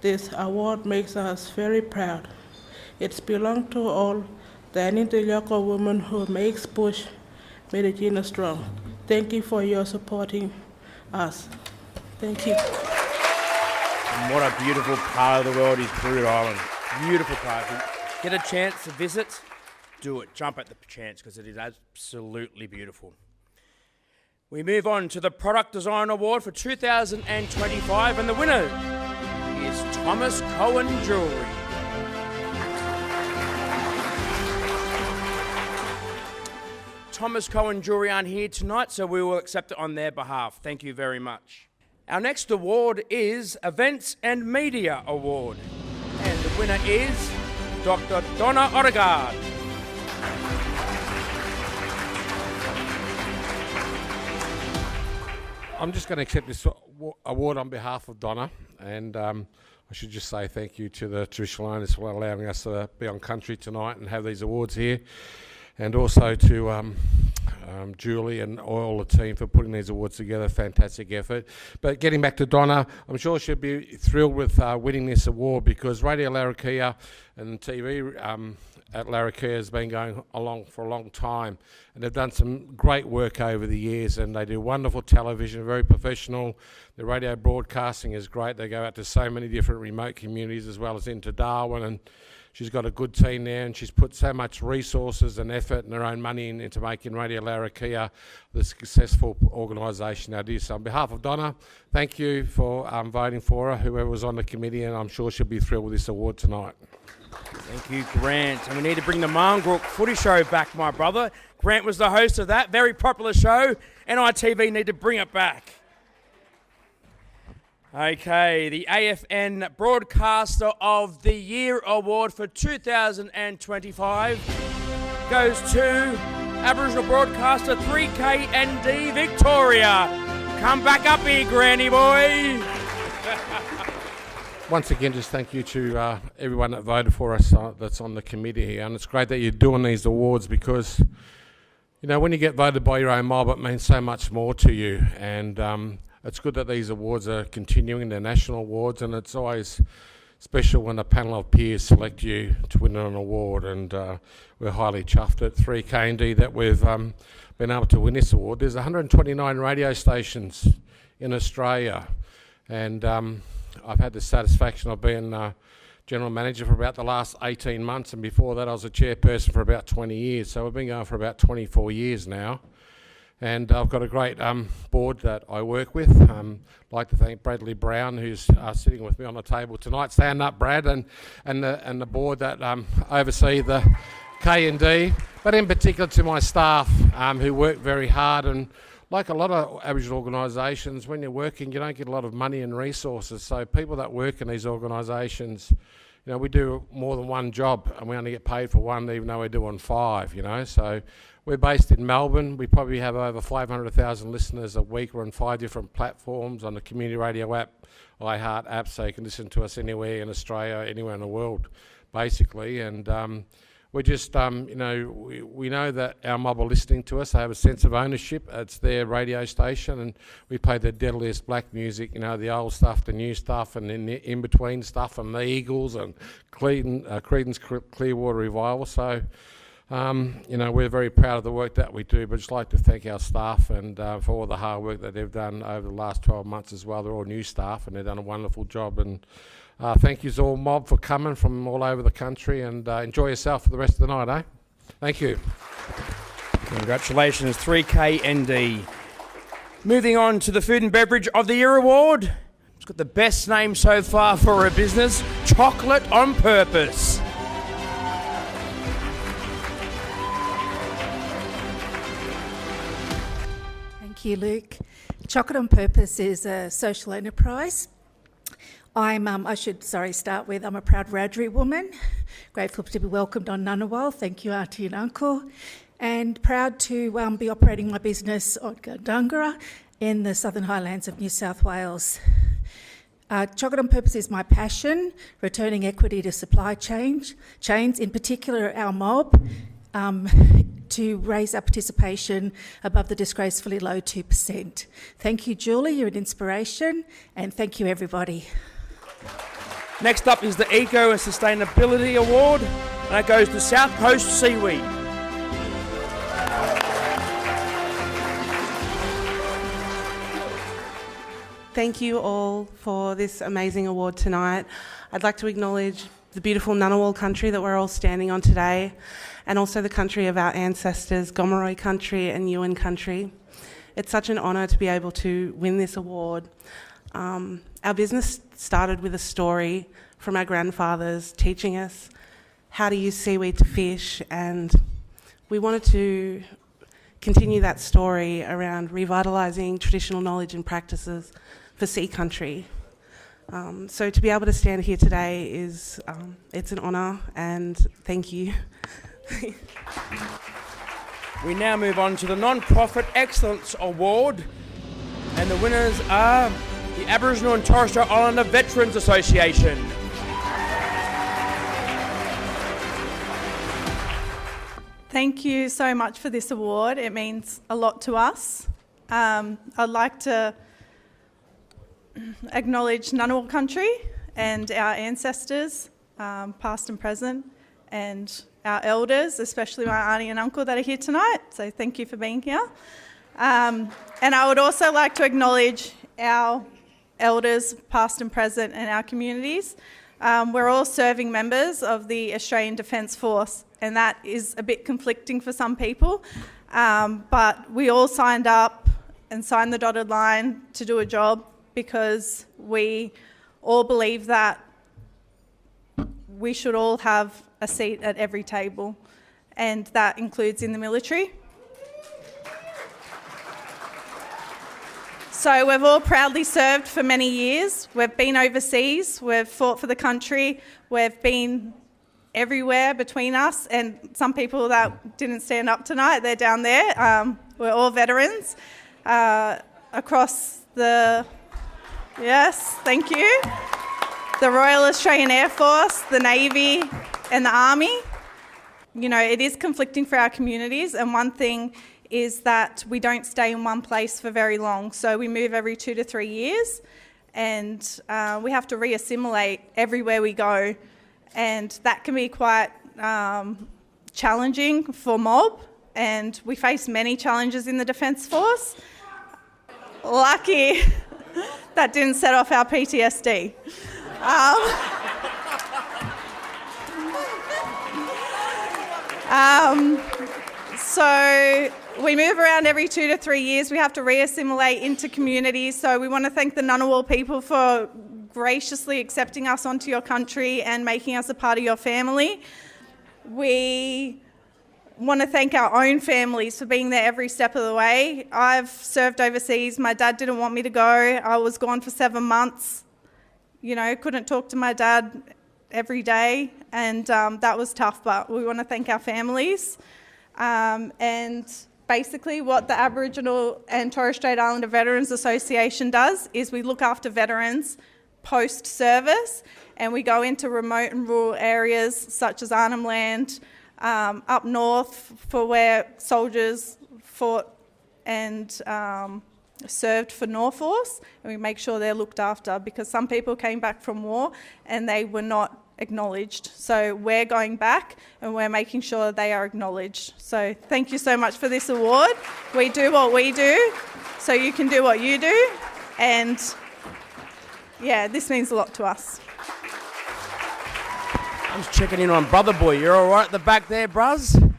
this award makes us very proud. It's belonged to all the Ndilyaqa women who makes Bush Medicina strong. Thank you for your supporting us. Thank you. And what a beautiful part of the world is Groote Eylandt. Beautiful part. If you get a chance to visit, do it. Jump at the chance because it is absolutely beautiful. We move on to the Product Design Award for 2025, and the winner is Thomas Cohen Jewellery. Thomas Cohen Jewellery aren't here tonight, so we will accept it on their behalf. Thank you very much. Our next award is Events and Media Award, and the winner is Dr. Donna Odegaard. I'm just going to accept this award on behalf of Donna, and I should just say thank you to the traditional owners for allowing us to be on country tonight and have these awards here, and also to Julie and all the team for putting these awards together. Fantastic effort. But getting back to Donna, I'm sure she'll be thrilled with winning this award, because Radio Larrakia and TV at Larrakia has been going along for a long time, and they've done some great work over the years, and they do wonderful television, very professional. The radio broadcasting is great. They go out to so many different remote communities as well as into Darwin, and she's got a good team there, and she's put so much resources and effort and her own money into making Radio Larrakia the successful organisation that is. So on behalf of Donna, thank you for voting for her, whoever was on the committee, and I'm sure she'll be thrilled with this award tonight. Thank you, Grant. And we need to bring the Marngrook Footy Show back, my brother. Grant was the host of that very popular show, and ITV need to bring it back. Okay, the AFN Broadcaster of the Year Award for 2025 goes to Aboriginal Broadcaster 3KND Victoria. Come back up here, Granny boy. Once again, just thank you to everyone that voted for us that's on the committee here. And it's great that you're doing these awards, because, you know, when you get voted by your own mob, it means so much more to you. And it's good that these awards are continuing, they're national awards, and it's always special when a panel of peers select you to win an award, and we're highly chuffed at 3KND that we've been able to win this award. There's 129 radio stations in Australia, and I've had the satisfaction of being General Manager for about the last 18 months, and before that I was a chairperson for about 20 years, so we've been going for about 24 years now. And I've got a great board that I work with. I'd like to thank Bradley Brown, who's sitting with me on the table tonight. Stand up, Brad, and the board that oversee the KND, but in particular to my staff who work very hard. And like a lot of Aboriginal organisations, when you're working, you don't get a lot of money and resources. So people that work in these organisations, you know, we do more than one job, and we only get paid for one, even though we're doing 5. You know, so. We're based in Melbourne. We probably have over 500,000 listeners a week. We're on 5 different platforms on the community radio app, iHeart app, so you can listen to us anywhere in Australia, anywhere in the world, basically. And we're just, you know, we know that our mob are listening to us. They have a sense of ownership. It's their radio station, and we play the deadliest black music, you know, the old stuff, the new stuff, and in between stuff, and the Eagles and Creedence Clearwater Revival. So. You know, we're very proud of the work that we do, but just like to thank our staff and for all the hard work that they've done over the last 12 months as well. They're all new staff, and they've done a wonderful job. And thank you all, mob, for coming from all over the country, and enjoy yourself for the rest of the night, eh? Thank you. Congratulations, 3KND. Moving on to the Food and Beverage of the Year award. It's got the best name so far for a business, Chocolate on Purpose. Thank you, Luke. Chocolate on Purpose is a social enterprise. I'm a proud Wiradjuri woman, grateful to be welcomed on Ngunnawal. Thank you, Auntie and Uncle, and proud to be operating my business on Gundungurra in the Southern Highlands of New South Wales. Chocolate on Purpose is my passion, returning equity to supply chains, in particular our mob, to raise our participation above the disgracefully low 2%. Thank you, Julie, you're an inspiration, and thank you, everybody. Next up is the Eco and Sustainability Award, and it goes to South Coast Seaweed. Thank you all for this amazing award tonight. I'd like to acknowledge the beautiful Ngunnawal country that we're all standing on today, and also the country of our ancestors, Gomeroi country and Yuin country. It's such an honour to be able to win this award. Our business started with a story from our grandfathers teaching us how to use seaweed to fish, and we wanted to continue that story around revitalising traditional knowledge and practices for sea country. So to be able to stand here today is, it's an honour, and thank you. We now move on to the Non-Profit Excellence Award, and the winners are the Aboriginal and Torres Strait Islander Veterans Association. Thank you so much for this award. It means a lot to us. I'd like to acknowledge Ngunnawal country and our ancestors, past and present, and our elders, especially my auntie and uncle that are here tonight. So thank you for being here. And I would also like to acknowledge our elders, past and present, in our communities. We're all serving members of the Australian Defence Force, and that is a bit conflicting for some people. But we all signed up and signed the dotted line to do a job because we all believe that we should all have a seat at every table, and that includes in the military. So we've all proudly served for many years. We've been overseas, we've fought for the country, we've been everywhere between us, and some people that didn't stand up tonight, they're down there. We're all veterans across the, yes, thank you, the Royal Australian Air Force, the Navy and the Army. it is conflicting for our communities, and one thing is that we don't stay in one place for very long. So we move every 2 to 3 years, and we have to reassimilate everywhere we go, and that can be quite challenging for mob, and we face many challenges in the Defence Force. Lucky that didn't set off our PTSD. So we move around every 2 to 3 years. We have to reassimilate into communities. So we want to thank the Ngunnawal people for graciously accepting us onto your country and making us a part of your family. We want to thank our own families for being there every step of the way. I've served overseas. My dad didn't want me to go. I was gone for 7 months. Couldn't talk to my dad every day, and that was tough, but we want to thank our families. And basically what the Aboriginal and Torres Strait Islander Veterans Association does is we look after veterans post-service, and we go into remote and rural areas such as Arnhem Land, up north for where soldiers fought and served for North Force, and we make sure they're looked after, because some people came back from war and they were not acknowledged. So we're going back and we're making sure they are acknowledged. So thank you so much for this award. We do what we do, so you can do what you do, and yeah, this means a lot to us. I'm just checking in on Brother Boy. You're all right at the back there, bruz?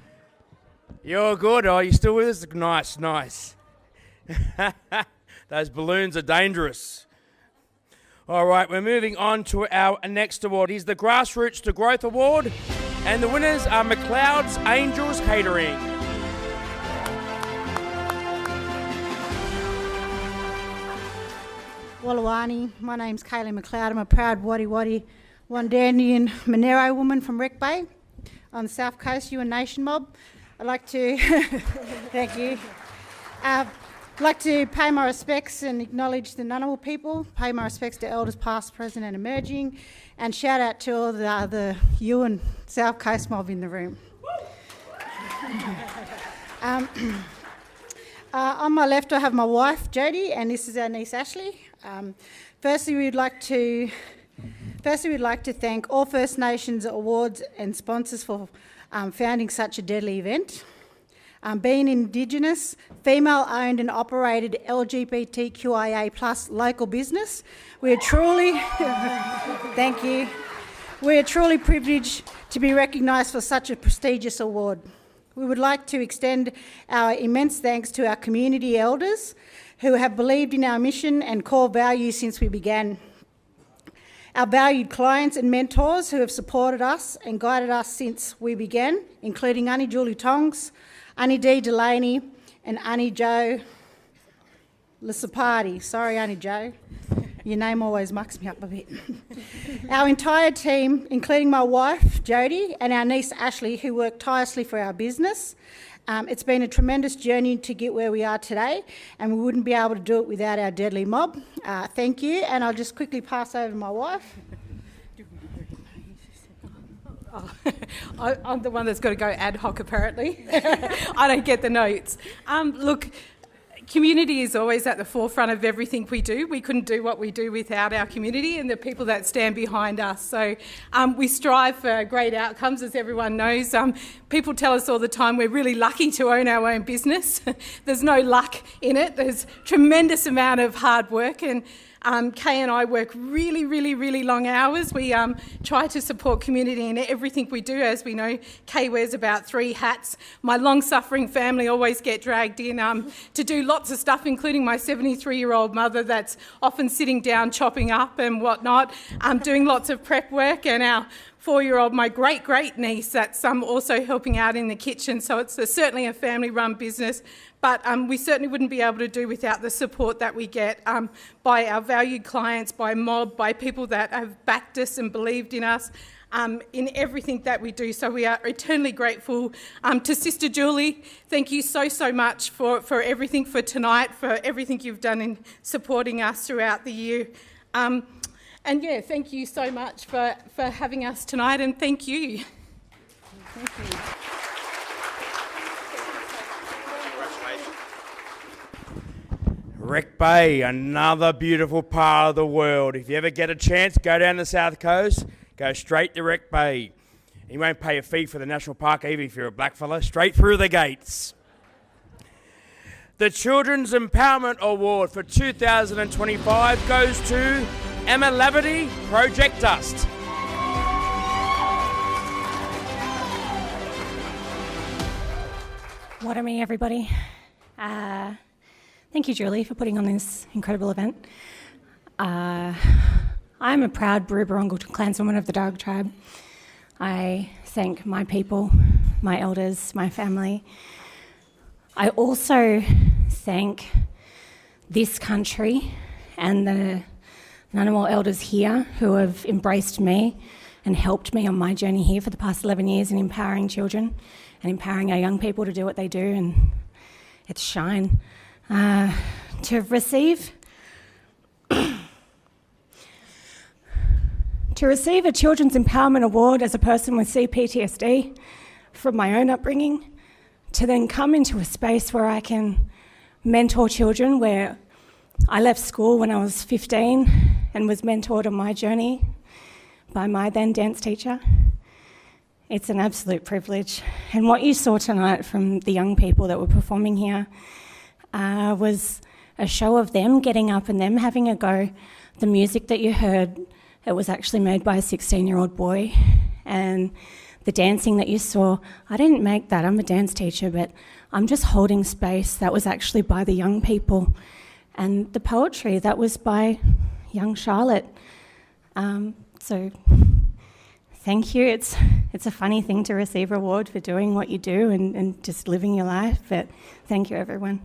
You're good? Oh, you still with us? Nice, nice. Those balloons are dangerous. All right, we're moving on to our next award. Here's the Grassroots to Growth Award, and the winners are McLeod's Angels Catering. Wallawani, my name's Kaylee McLeod. I'm a proud Wadi Wadi Wandandian Monero woman from Wreck Bay on the south coast, Yuin Nation mob. I'd like to, thank you. I'd like to pay my respects and acknowledge the Ngunnawal people, pay my respects to elders past, present and emerging, and shout out to all the other Yuin South Coast mob in the room. On my left I have my wife Jodie, and this is our niece Ashley. Firstly, we'd like to thank all First Nations awards and sponsors for founding such a deadly event. Being Indigenous, female-owned and operated LGBTQIA+ local business, we are truly, thank you, we are truly privileged to be recognised for such a prestigious award. We would like to extend our immense thanks to our community elders who have believed in our mission and core values since we began. Our valued clients and mentors who have supported us and guided us since we began, including Auntie Julie Tongs, Auntie Dee Delaney and Auntie Jo Lisapati. Sorry, Auntie Jo. Your name always mucks me up a bit. Our entire team, including my wife, Jodie, and our niece, Ashley, who work tirelessly for our business. It's been a tremendous journey to get where we are today, and we wouldn't be able to do it without our deadly mob. Thank you, and I'll just quickly pass over to my wife. I'm the one that's got to go ad hoc, apparently. I don't get the notes. Look, community is always at the forefront of everything we do. We couldn't do what we do without our community and the people that stand behind us. So we strive for great outcomes, as everyone knows. People tell us all the time we're really lucky to own our own business. There's no luck in it. There's tremendous amount of hard work, and Kay and I work really, really, really long hours. We try to support community in everything we do. As we know, Kay wears about 3 hats. My long-suffering family always get dragged in to do lots of stuff, including my 73-year-old mother that's often sitting down chopping up and whatnot, doing lots of prep work, and our 4-year-old, my great-great niece, that's also helping out in the kitchen. So it's certainly a family-run business. But we certainly wouldn't be able to do without the support that we get by our valued clients, by mob, by people that have backed us and believed in us in everything that we do. So we are eternally grateful to Sister Julie. Thank you so much for everything for tonight, for everything you've done in supporting us throughout the year. And yeah, thank you so much for having us tonight, and thank you. Thank you. Wreck Bay, another beautiful part of the world. If you ever get a chance, go down the south coast, go straight to Wreck Bay. You won't pay a fee for the national park, even if you're a blackfella, straight through the gates. The Children's Empowerment Award for 2025 goes to Emma Laverty, Project Dust. Water me, everybody. Thank you, Julie, for putting on this incredible event. I'm a proud Baruburungal clanswoman of the Darug tribe. I thank my people, my elders, my family. I also thank this country and the Ngunnawal elders here who have embraced me and helped me on my journey here for the past 11 years in empowering children and empowering our young people to do what they do, and it's shine. To receive a Children's Empowerment Award as a person with CPTSD from my own upbringing, to then come into a space where I can mentor children, where I left school when I was 15 and was mentored on my journey by my then dance teacher. It's an absolute privilege. And what you saw tonight from the young people that were performing here was a show of them getting up and them having a go. The music that you heard, it was actually made by a 16-year-old boy. And the dancing that you saw, I didn't make that, I'm a dance teacher, but I'm just holding space. That was actually by the young people. And the poetry, that was by young Charlotte. So thank you. It's a funny thing to receive a award for doing what you do and just living your life, but thank you, everyone.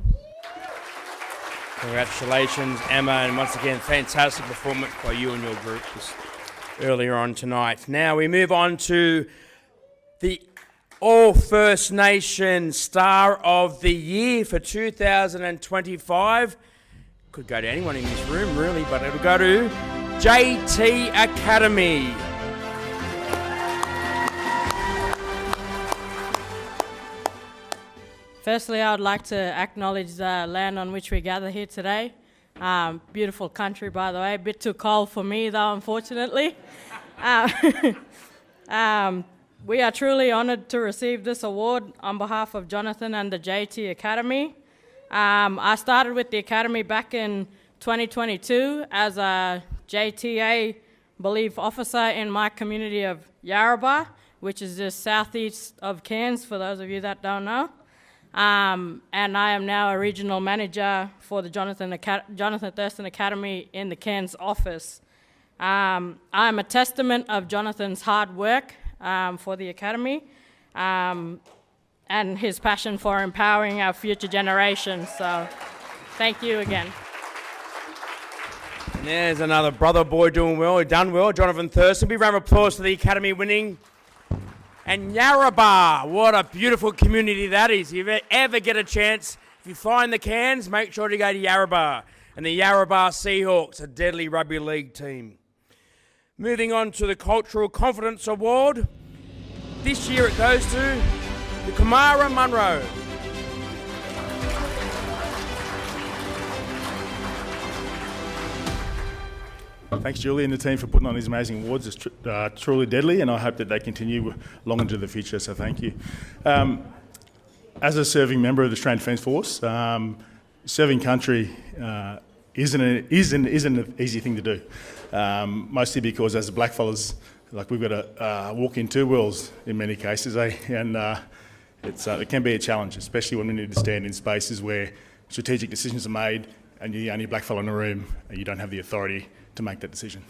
Congratulations, Emma, and once again, fantastic performance by you and your group earlier on tonight. Now we move on to the All First Nation Star of the Year for 2025. Could go to anyone in this room, really, but it'll go to JT Academy. Firstly, I would like to acknowledge the land on which we gather here today. Beautiful country, by the way. A bit too cold for me, though, unfortunately. We are truly honoured to receive this award on behalf of Jonathan and the JT Academy. I started with the Academy back in 2022 as a JTA Belief Officer in my community of Yarrabah, which is just southeast of Cairns, for those of you that don't know. And I am now a Regional Manager for the Jonathan Thurston Academy in the Cairns office. I am a testament of Jonathan's hard work for the Academy and his passion for empowering our future generations. So thank you again. And there's another brother boy doing well, done well, Jonathan Thurston. Big round of applause for the Academy winning. And Yarrabah, what a beautiful community that is. If you ever get a chance, if you fly in the Cairns, make sure to go to Yarrabah. And the Yarrabah Seahawks, a deadly rugby league team. Moving on to the Cultural Confidence Award. This year it goes to the Kumara Munro. Thanks, Julie and the team, for putting on these amazing awards. It's truly deadly, and I hope that they continue long into the future, so thank you. As a serving member of the Australian Defence Force, serving country isn't an easy thing to do, mostly because as blackfellas, like, we've got to walk in two worlds in many cases, and it can be a challenge, especially when we need to stand in spaces where strategic decisions are made and you're the only blackfella in the room and you don't have the authority to make that decision.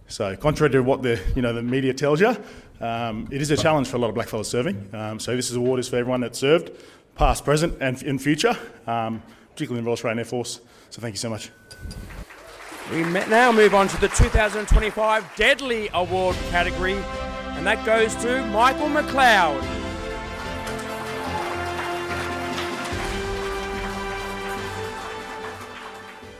So contrary to what the media tells you, it is a challenge for a lot of blackfellas serving. So this award is for everyone that's served, past, present and in future, particularly in the Royal Australian Air Force. So thank you so much. We now move on to the 2025 Deadly Award category, and that goes to Michael McLeod.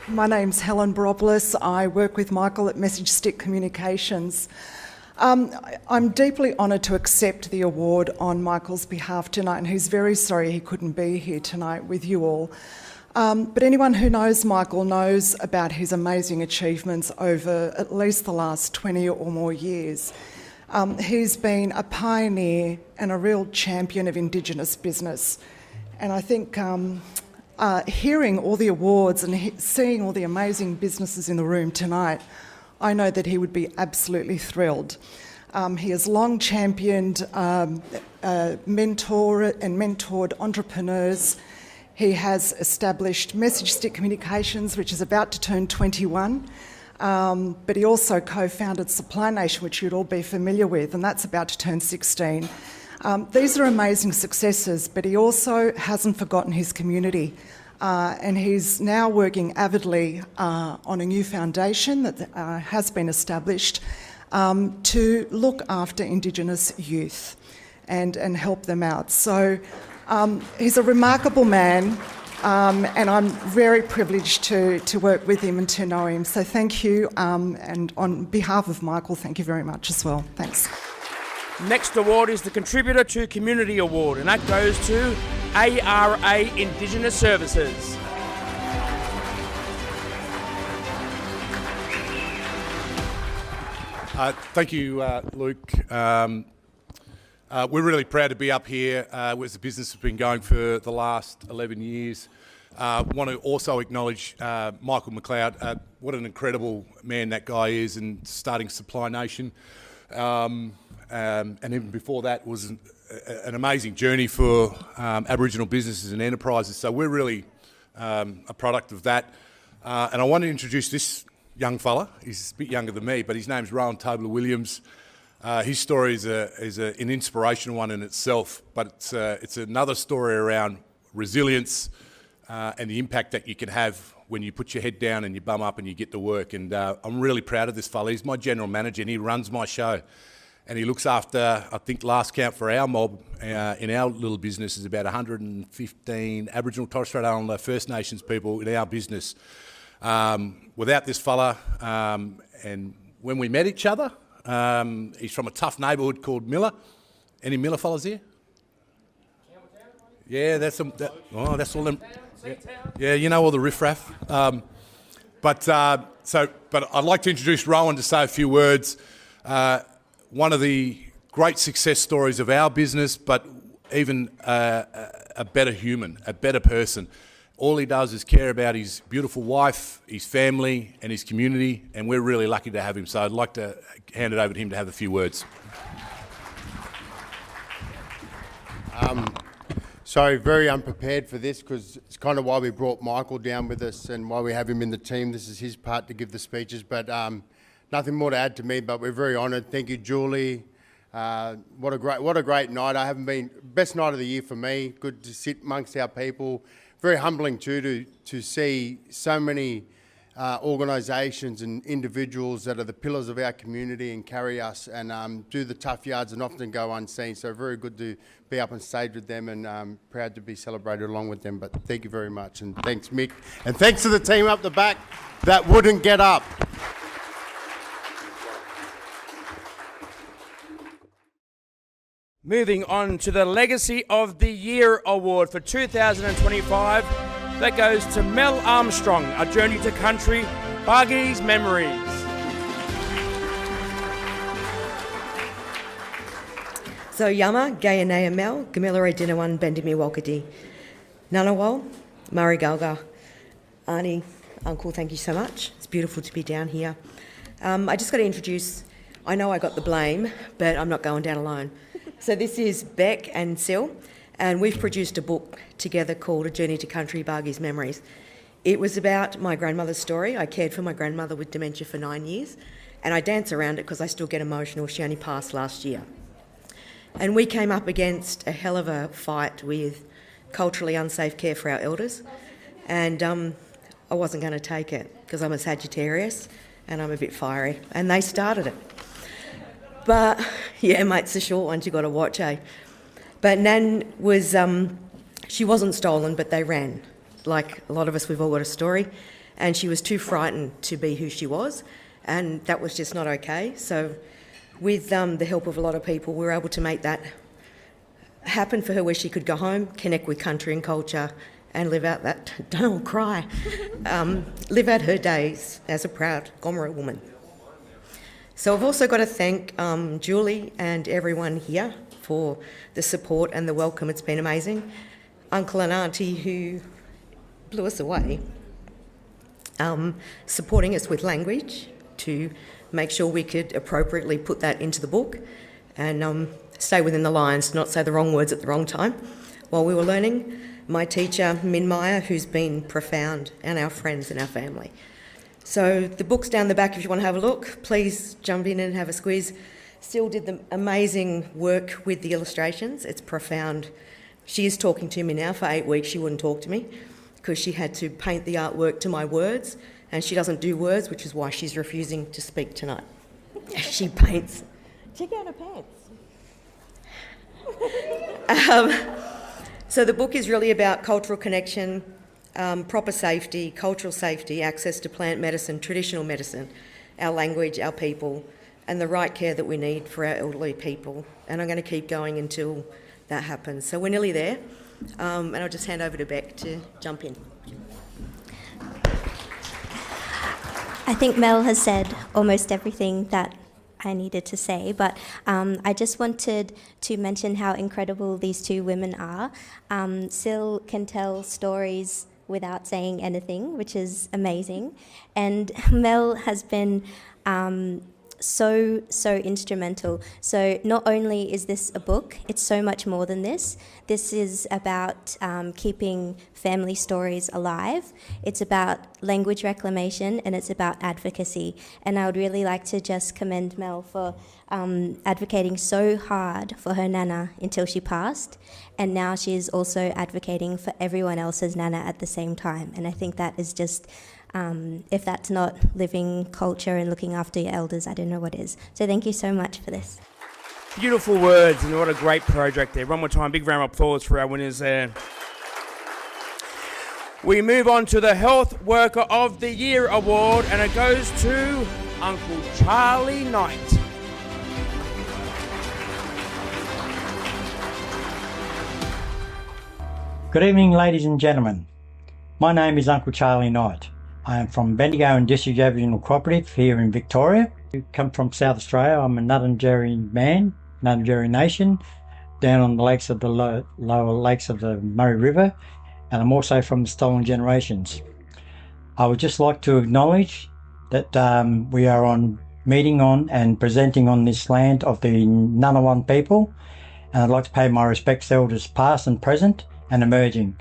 My name's Helen Baropoulos. I work with Michael at Message Stick Communications. I'm deeply honoured to accept the award on Michael's behalf tonight, and he's very sorry he couldn't be here tonight with you all. But anyone who knows Michael knows about his amazing achievements over at least the last 20 or more years. He's been a pioneer and a real champion of Indigenous business. And I think hearing all the awards and seeing all the amazing businesses in the room tonight, I know that he would be absolutely thrilled. He has long championed, mentored entrepreneurs. He has established Message Stick Communications, which is about to turn 21. But he also co-founded Supply Nation, which you'd all be familiar with, and that's about to turn 16. These are amazing successes, but he also hasn't forgotten his community. And he's now working avidly on a new foundation that has been established to look after Indigenous youth and help them out. So he's a remarkable man, and I'm very privileged to work with him and to know him. So thank you, and on behalf of Michael, thank you very much as well. Thanks. Next award is the Contributor to Community Award, and that goes to ARA Indigenous Services. Thank you, Luke. We're really proud to be up here with the business that's been going for the last 11 years. Want to also acknowledge Michael McLeod. What an incredible man that guy is, and starting Supply Nation. And even before that was an amazing journey for Aboriginal businesses and enterprises. So we're really a product of that. And I want to introduce this young fella. He's a bit younger than me, but his name's Rowan Tobler-Williams. His story is an inspirational one in itself, but it's another story around resilience and the impact that you can have when you put your head down and you bum up and you get to work. And I'm really proud of this fella. He's my general manager and he runs my show. And he looks after, I think last count for our mob in our little business is about 115 Aboriginal Torres Strait Islander First Nations people in our business. Without this fella, and when we met each other, he's from a tough neighbourhood called Miller. Any Miller fellas here? Yeah, that's all them. Yeah, you know all the riffraff. But I'd like to introduce Rowan to say a few words. One of the great success stories of our business, but even a better human, a better person. All he does is care about his beautiful wife, his family and his community, and we're really lucky to have him. So I'd like to hand it over to him to have a few words. So very unprepared for this, because it's kind of why we brought Michael down with us and why we have him in the team. This is his part to give the speeches, but nothing more to add to me, but we're very honoured. Thank you, Julie. What a great night. Best night of the year for me. Good to sit amongst our people. Very humbling too to see so many organisations and individuals that are the pillars of our community and carry us and do the tough yards and often go unseen. So very good to be up on stage with them, and proud to be celebrated along with them. But thank you very much, and thanks, Mick, and thanks to the team up the back that wouldn't get up. Moving on to the Legacy of the Year Award for 2025. That goes to Mel Armstrong, A Journey to Country, Bargie's Memories. So Yama, Gayanea Mel, Gamilare Dinawan, Bendimi Walkadi, Ngunnawal, Murray Galga, Arnie, Uncle, thank you so much. It's beautiful to be down here. I just got to introduce, I know I got the blame, but I'm not going down alone. So this is Beck and Sil, and we've produced a book together called A Journey to Country, Bargie's Memories. It was about my grandmother's story. I cared for my grandmother with dementia for 9 years, and I dance around it because I still get emotional. She only passed last year. And we came up against a hell of a fight with culturally unsafe care for our elders, and I wasn't going to take it because I'm a Sagittarius and I'm a bit fiery, and they started it. But, yeah, mate, it's the short ones you got to watch, eh? But Nan was, she wasn't stolen, but they ran. Like a lot of us, we've all got a story. And she was too frightened to be who she was, and that was just not okay. So with the help of a lot of people, we were able to make that happen for her, where she could go home, connect with country and culture, and live out that, don't all cry, live out her days as a proud Gomeroi woman. So I've also got to thank Julie and everyone here for the support and the welcome. It's been amazing. Uncle and Auntie who blew us away, supporting us with language to make sure we could appropriately put that into the book and stay within the lines, not say the wrong words at the wrong time while we were learning. My teacher, Min Meyer, who's been profound, and our friends and our family. So the book's down the back if you want to have a look. Please jump in and have a squeeze. Still did the amazing work with the illustrations. It's profound. She is talking to me now. For 8 weeks she wouldn't talk to me because she had to paint the artwork to my words, and she doesn't do words, which is why she's refusing to speak tonight. She paints. Check out her pants. So the book is really about cultural connection, proper safety, cultural safety, access to plant medicine, traditional medicine, our language, our people, and the right care that we need for our elderly people. And I'm going to keep going until that happens. So we're nearly there, and I'll just hand over to Beck to jump in. I think Mel has said almost everything that I needed to say, but I just wanted to mention how incredible these two women are. Sil can tell stories without saying anything, which is amazing, and Mel has been so instrumental. So not only is this a book, it's so much more than this. This is about keeping family stories alive. It's about language reclamation, and it's about advocacy. And I would really like to just commend Mel for advocating so hard for her Nana until she passed, and now she is also advocating for everyone else's Nana at the same time. And I think that is just if that's not living culture and looking after your elders, I don't know what is. So thank you so much for this. Beautiful words, and what a great project there. One more time, big round of applause for our winners there. We move on to the Health Worker of the Year award, and it goes to Uncle Charlie Knight. Good evening, ladies and gentlemen. My name is Uncle Charlie Knight. I am from Bendigo and District Aboriginal Cooperative here in Victoria. I come from South Australia. I'm a Ngarrindjeri man, Ngarrindjeri Nation, down on the lakes of the lower lakes of the Murray River, and I'm also from the Stolen Generations. I would just like to acknowledge that we are meeting on and presenting on this land of the Ngunnawal people, and I'd like to pay my respects to elders past and present and emerging.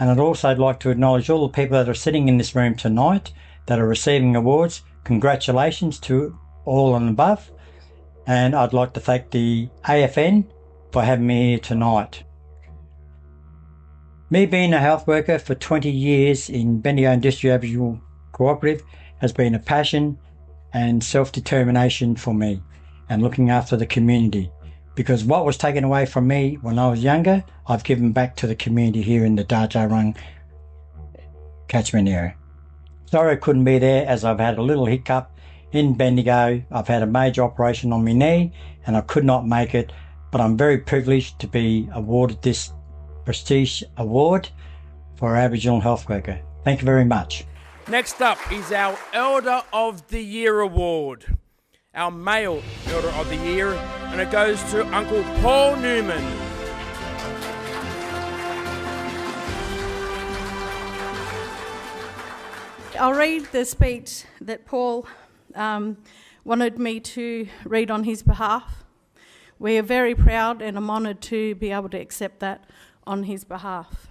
And I'd also like to acknowledge all the people that are sitting in this room tonight that are receiving awards. Congratulations to all and above. And I'd like to thank the AFN for having me here tonight. Me being a health worker for 20 years in Bendigo and District Aboriginal Cooperative has been a passion and self-determination for me, and looking after the community. Because what was taken away from me when I was younger, I've given back to the community here in the Dja Dja Wurrung catchment area. Sorry I couldn't be there, as I've had a little hiccup in Bendigo. I've had a major operation on my knee and I could not make it, but I'm very privileged to be awarded this prestige award for Aboriginal Health Worker. Thank you very much. Next up is our Elder of the Year award. Our male Elder of the Year, and it goes to Uncle Paul Newman. I'll read the speech that Paul wanted me to read on his behalf. We are very proud, and I'm honoured to be able to accept that on his behalf.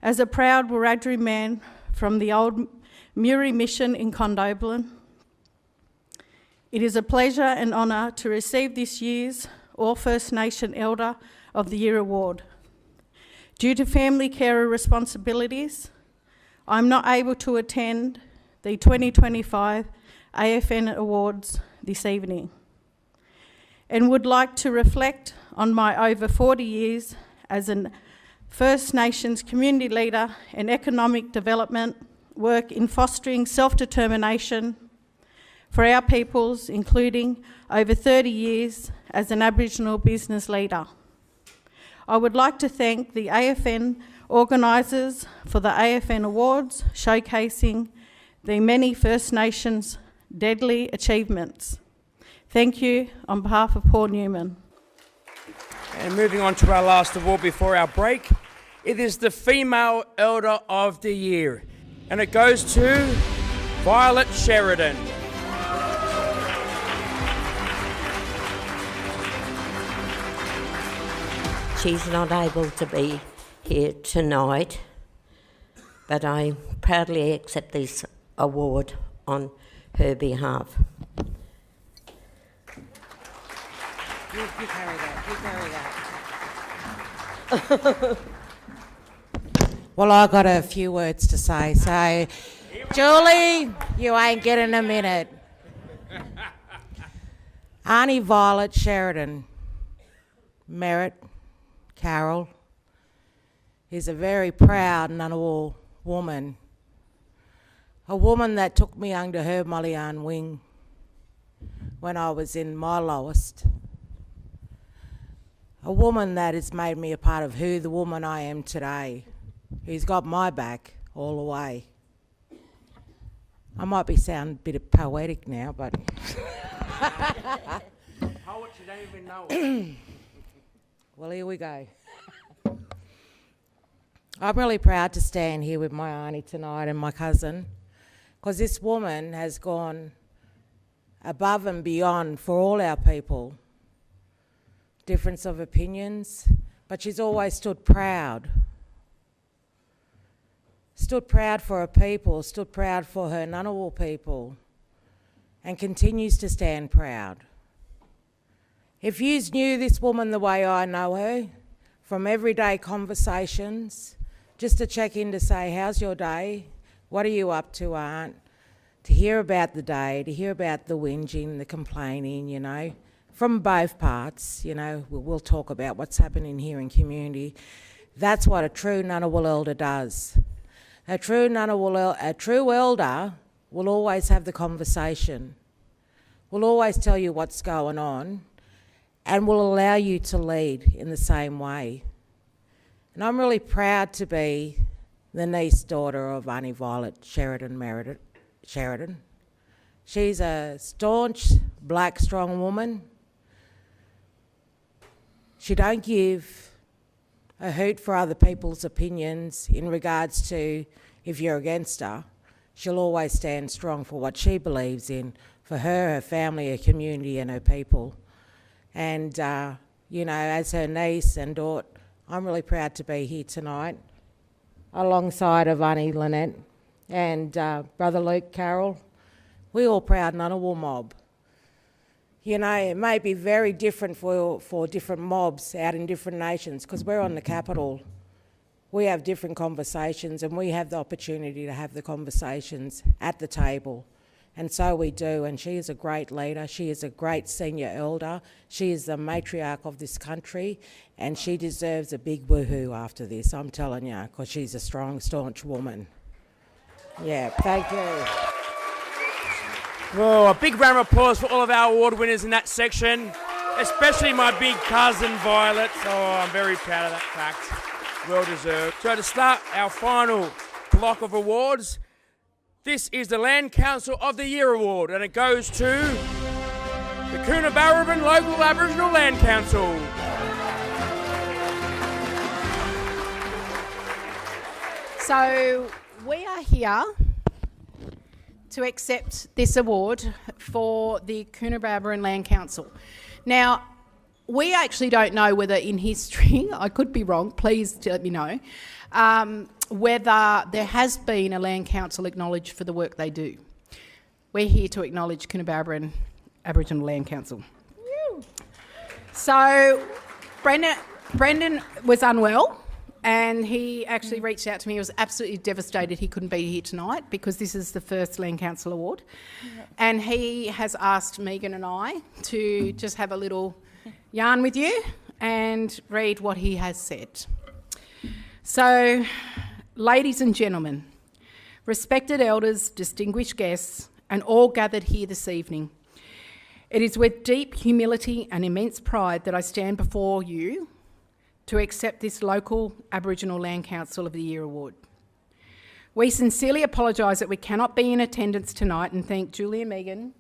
As a proud Wiradjuri man from the old Muri Mission in Condobolin, it is a pleasure and honour to receive this year's All First Nation Elder of the Year award. Due to family carer responsibilities, I'm not able to attend the 2025 AFN Awards this evening, and would like to reflect on my over 40 years as a First Nations community leader and economic development work in fostering self-determination for our peoples, including over 30 years as an Aboriginal business leader. I would like to thank the AFN organisers for the AFN Awards, showcasing the many First Nations deadly achievements. Thank you on behalf of Paul Newman. And moving on to our last award before our break, it is the Female Elder of the Year, and it goes to Violet Sheridan. She's not able to be here tonight, but I proudly accept this award on her behalf. You carry that. Well, I got a few words to say. So, Julie, you ain't getting a minute. Auntie Violet Sheridan, Merritt, Carol, is a very proud Ngunnawal woman. A woman that took me under her Mullian wing when I was in my lowest. A woman that has made me a part of who the woman I am today, who's got my back all the way. I might be sounding a bit poetic now, but... Poet, you don't even know it. Well, here we go. I'm really proud to stand here with my auntie tonight and my cousin, because this woman has gone above and beyond for all our people. Difference of opinions, but she's always stood proud. Stood proud for her people, stood proud for her Ngunnawal people, and continues to stand proud. If you knew this woman the way I know her, from everyday conversations, just to check in to say, how's your day? What are you up to, Aunt? To hear about the day, to hear about the whinging, the complaining, you know, from both parts, you know, we'll talk about what's happening here in community. That's what a true Ngunnawal elder does. A true elder will always have the conversation, will always tell you what's going on, and will allow you to lead in the same way. And I'm really proud to be the niece daughter of Auntie Violet Sheridan. She's a staunch, black, strong woman. She don't give a hoot for other people's opinions in regards to if you're against her. She'll always stand strong for what she believes in, for her family, her community and her people. And, you know, as her niece and daughter, I'm really proud to be here tonight alongside of Auntie Lynette and Brother Luke, Carol. We all proud Ngunnawal mob. You know, it may be very different for different mobs out in different nations, because we're on the capital. We have different conversations and we have the opportunity to have the conversations at the table. And so we do, and she is a great leader. She is a great senior elder. She is the matriarch of this country, and she deserves a big woohoo after this, I'm telling you, because she's a strong, staunch woman. Yeah, thank you. Well, a big round of applause for all of our award winners in that section, especially my big cousin Violet. Oh, I'm very proud of that fact. Well deserved. So to start our final block of awards, this is the Land Council of the Year Award, and it goes to the Coonabarabran Local Aboriginal Land Council. So we are here to accept this award for the Coonabarabran Land Council. Now, we actually don't know whether in history, I could be wrong, please let me know, whether there has been a land council acknowledged for the work they do. We're here to acknowledge Coonabarabran Aboriginal Land Council. So Brendan was unwell, and he actually reached out to me. He was absolutely devastated he couldn't be here tonight because this is the first Land Council Award. Yep. And he has asked Megan and I to just have a little yarn with you and read what he has said. So, ladies and gentlemen, respected elders, distinguished guests, and all gathered here this evening, it is with deep humility and immense pride that I stand before you to accept this local Aboriginal Land Council of the Year award. We sincerely apologise that we cannot be in attendance tonight and thank Julie and Megan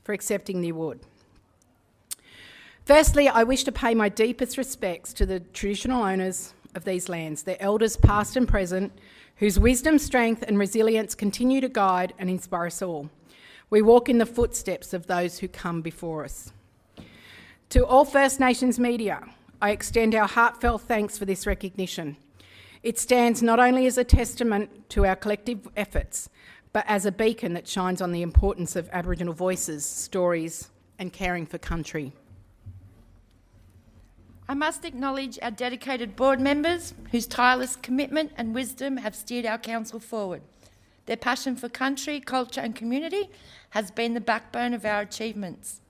for accepting the award. Firstly, I wish to pay my deepest respects to the traditional owners of these lands, their elders past and present, whose wisdom, strength and resilience continue to guide and inspire us all. We walk in the footsteps of those who come before us. To all First Nations media, I extend our heartfelt thanks for this recognition. It stands not only as a testament to our collective efforts, but as a beacon that shines on the importance of Aboriginal voices, stories and caring for country. I must acknowledge our dedicated board members whose tireless commitment and wisdom have steered our council forward. Their passion for country, culture and community has been the backbone of our achievements.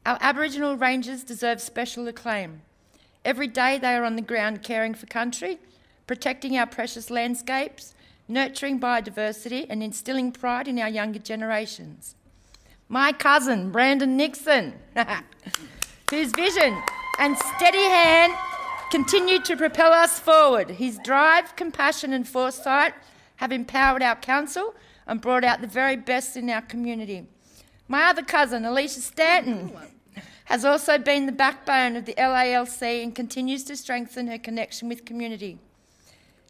Our Aboriginal rangers deserve special acclaim. Every day they are on the ground caring for country, protecting our precious landscapes, nurturing biodiversity and instilling pride in our younger generations. My cousin, Brandon Nixon, whose vision and steady hand continue to propel us forward. His drive, compassion and foresight have empowered our council and brought out the very best in our community. My other cousin, Alicia Stanton, has also been the backbone of the LALC and continues to strengthen her connection with community.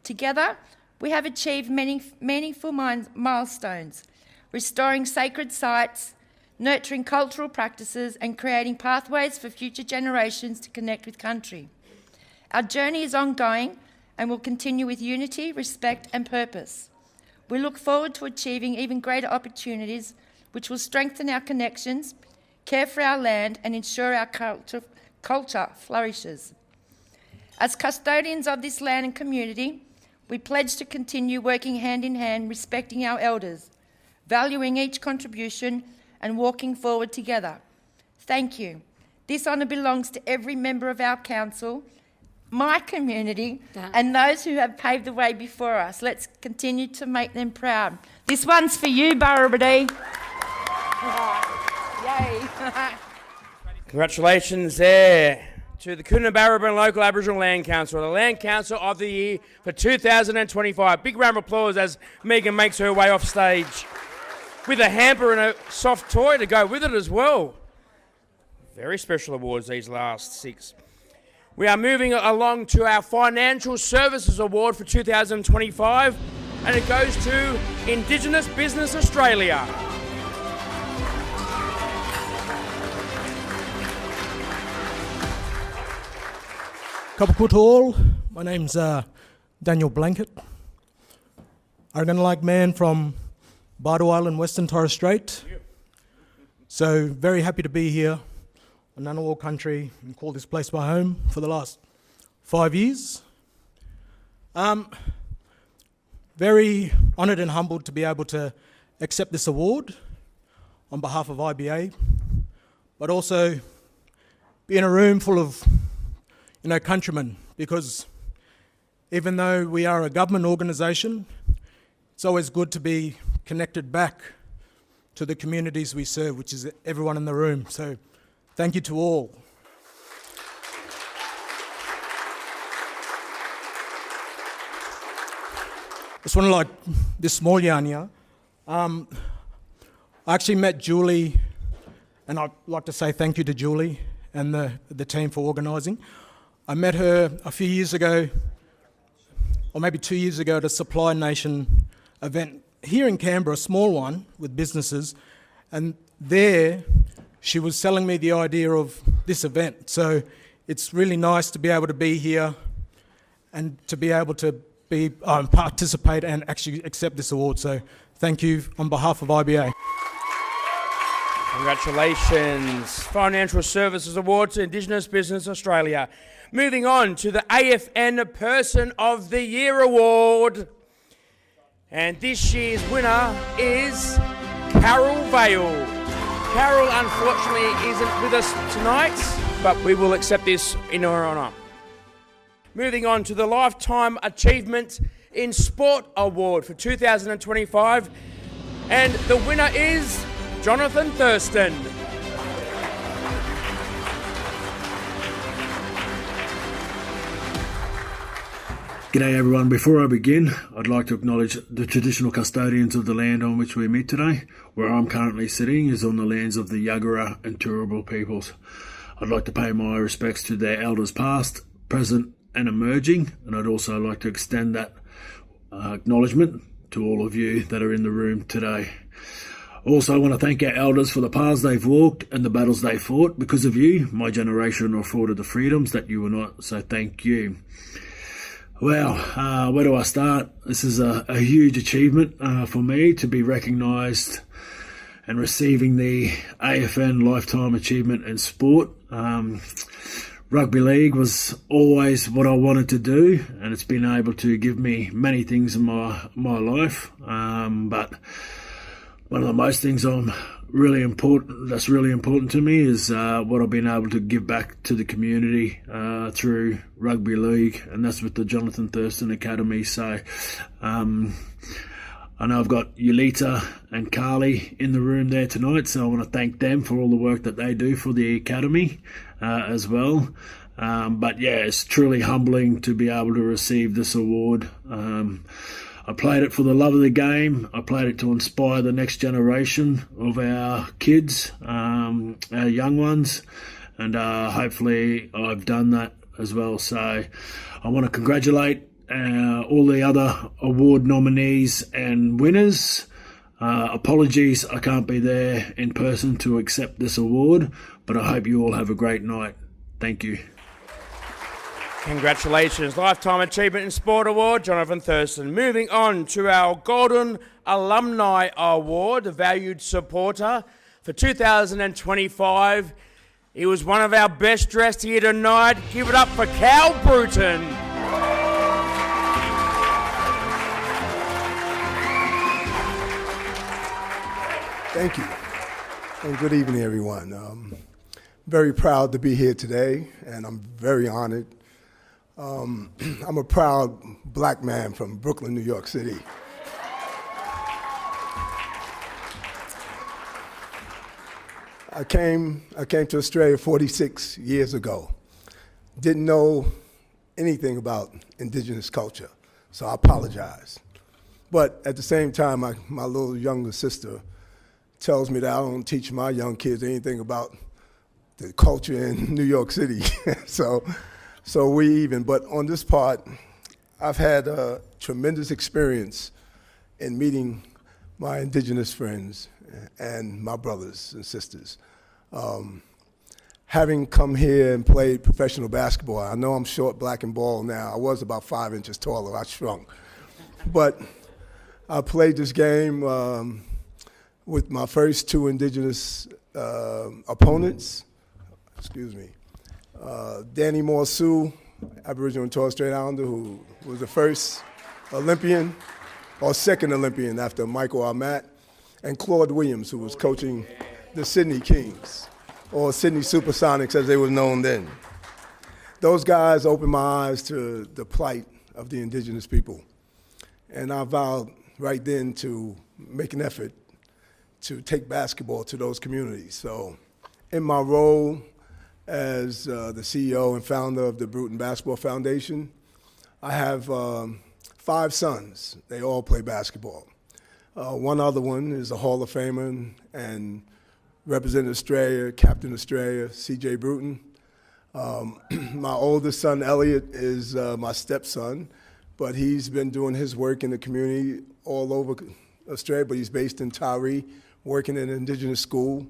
Together, we have achieved many meaningful milestones, restoring sacred sites, nurturing cultural practices and creating pathways for future generations to connect with country. Our journey is ongoing and will continue with unity, respect and purpose. We look forward to achieving even greater opportunities which will strengthen our connections, care for our land and ensure our culture flourishes. As custodians of this land and community, we pledge to continue working hand in hand, respecting our elders, valuing each contribution and walking forward together. Thank you. This honour belongs to every member of our council, my community, and those who have paved the way before us. Let's continue to make them proud. This one's for you, Burrabadee. Yay. Congratulations there to the Coonabarabran Local Aboriginal Land Council, the Land Council of the Year for 2025. Big round of applause as Megan makes her way off stage with a hamper and a soft toy to go with it as well. Very special awards, these last 6. We are moving along to our Financial Services Award for 2025, and it goes to Indigenous Business Australia. Kapaku to all. My name's Daniel Blanket. Arrogant-like man from Bardo Island, Western Torres Strait. So very happy to be here on Ngunnawal country and call this place my home for the last 5 years. Very honoured and humbled to be able to accept this award on behalf of IBA, but also be in a room full of countrymen, because even though we are a government organisation, it's always good to be connected back to the communities we serve, which is everyone in the room. So thank you to all. Just want to like this small yarn here. I actually met Julie, and I'd like to say thank you to Julie and the team for organising. I met her a few years ago, or maybe 2 years ago, at a Supply Nation event here in Canberra, a small one with businesses, and there she was selling me the idea of this event. So it's really nice to be able to be here and to be able to be participate and actually accept this award. So thank you on behalf of IBA. Congratulations. Financial Services Award to Indigenous Business Australia. Moving on to the AFN Person of the Year Award. And this year's winner is Carol Vale. Carol unfortunately isn't with us tonight, but we will accept this in her honour. Moving on to the Lifetime Achievement in Sport Award for 2025. And the winner is Jonathan Thurston. G'day everyone. Before I begin, I'd like to acknowledge the traditional custodians of the land on which we meet today. Where I'm currently sitting is on the lands of the Yagara and Turrbal peoples. I'd like to pay my respects to their elders past, present and emerging, and I'd also like to extend that acknowledgement to all of you that are in the room today. Also, I want to thank our elders for the paths they've walked and the battles they fought. Because of you, my generation are afforded the freedoms that you were not, so thank you. Well, where do I start? This is a huge achievement for me to be recognised and receiving the AFN Lifetime Achievement in Sport. Rugby league was always what I wanted to do, and it's been able to give me many things in my life. But one of the most things that's really important to me is what I've been able to give back to the community through rugby league, and that's with the Jonathan Thurston Academy. So I know I've got Yulita and Carly in the room there tonight, so I want to thank them for all the work that they do for the academy as well. But yeah, it's truly humbling to be able to receive this award. I played it for the love of the game. I played it to inspire the next generation of our kids, our young ones, and hopefully I've done that as well. So I want to congratulate all the other award nominees and winners. Apologies, I can't be there in person to accept this award, but I hope you all have a great night. Thank you. Congratulations, Lifetime Achievement in Sport Award, Jonathan Thurston. Moving on to our Golden Alumni Award, the Valued Supporter for 2025. He was one of our best dressed here tonight. Give it up for Cal Bruton. Thank you, and good evening, everyone. Very proud to be here today, and I'm very honored. I'm a proud black man from Brooklyn, New York City. I came to Australia 46 years ago. Didn't know anything about indigenous culture, so I apologize. But at the same time, my little younger sister tells me that I don't teach my young kids anything about the culture in New York City. So we even, but on this part, I've had a tremendous experience in meeting my indigenous friends and my brothers and sisters. Having come here and played professional basketball, I know I'm short, black, and bald now. I was about 5 inches taller, I shrunk. But I played this game with my first two indigenous opponents, Danny Morsu, Aboriginal and Torres Strait Islander, who was the first Olympian, or second Olympian after Michael Armat, and Claude Williams, who was coaching the Sydney Kings, or Sydney Supersonics as they were known then. Those guys opened my eyes to the plight of the indigenous people. And I vowed right then to make an effort to take basketball to those communities. So in my role as the CEO and founder of the Bruton Basketball Foundation, I have 5 sons. They all play basketball. One other one is a Hall of Famer and represented Australia, Captain Australia, C.J. Bruton. My oldest son, Elliot, is my stepson, but he's been doing his work in the community all over Australia, but he's based in Taree, working in an indigenous school.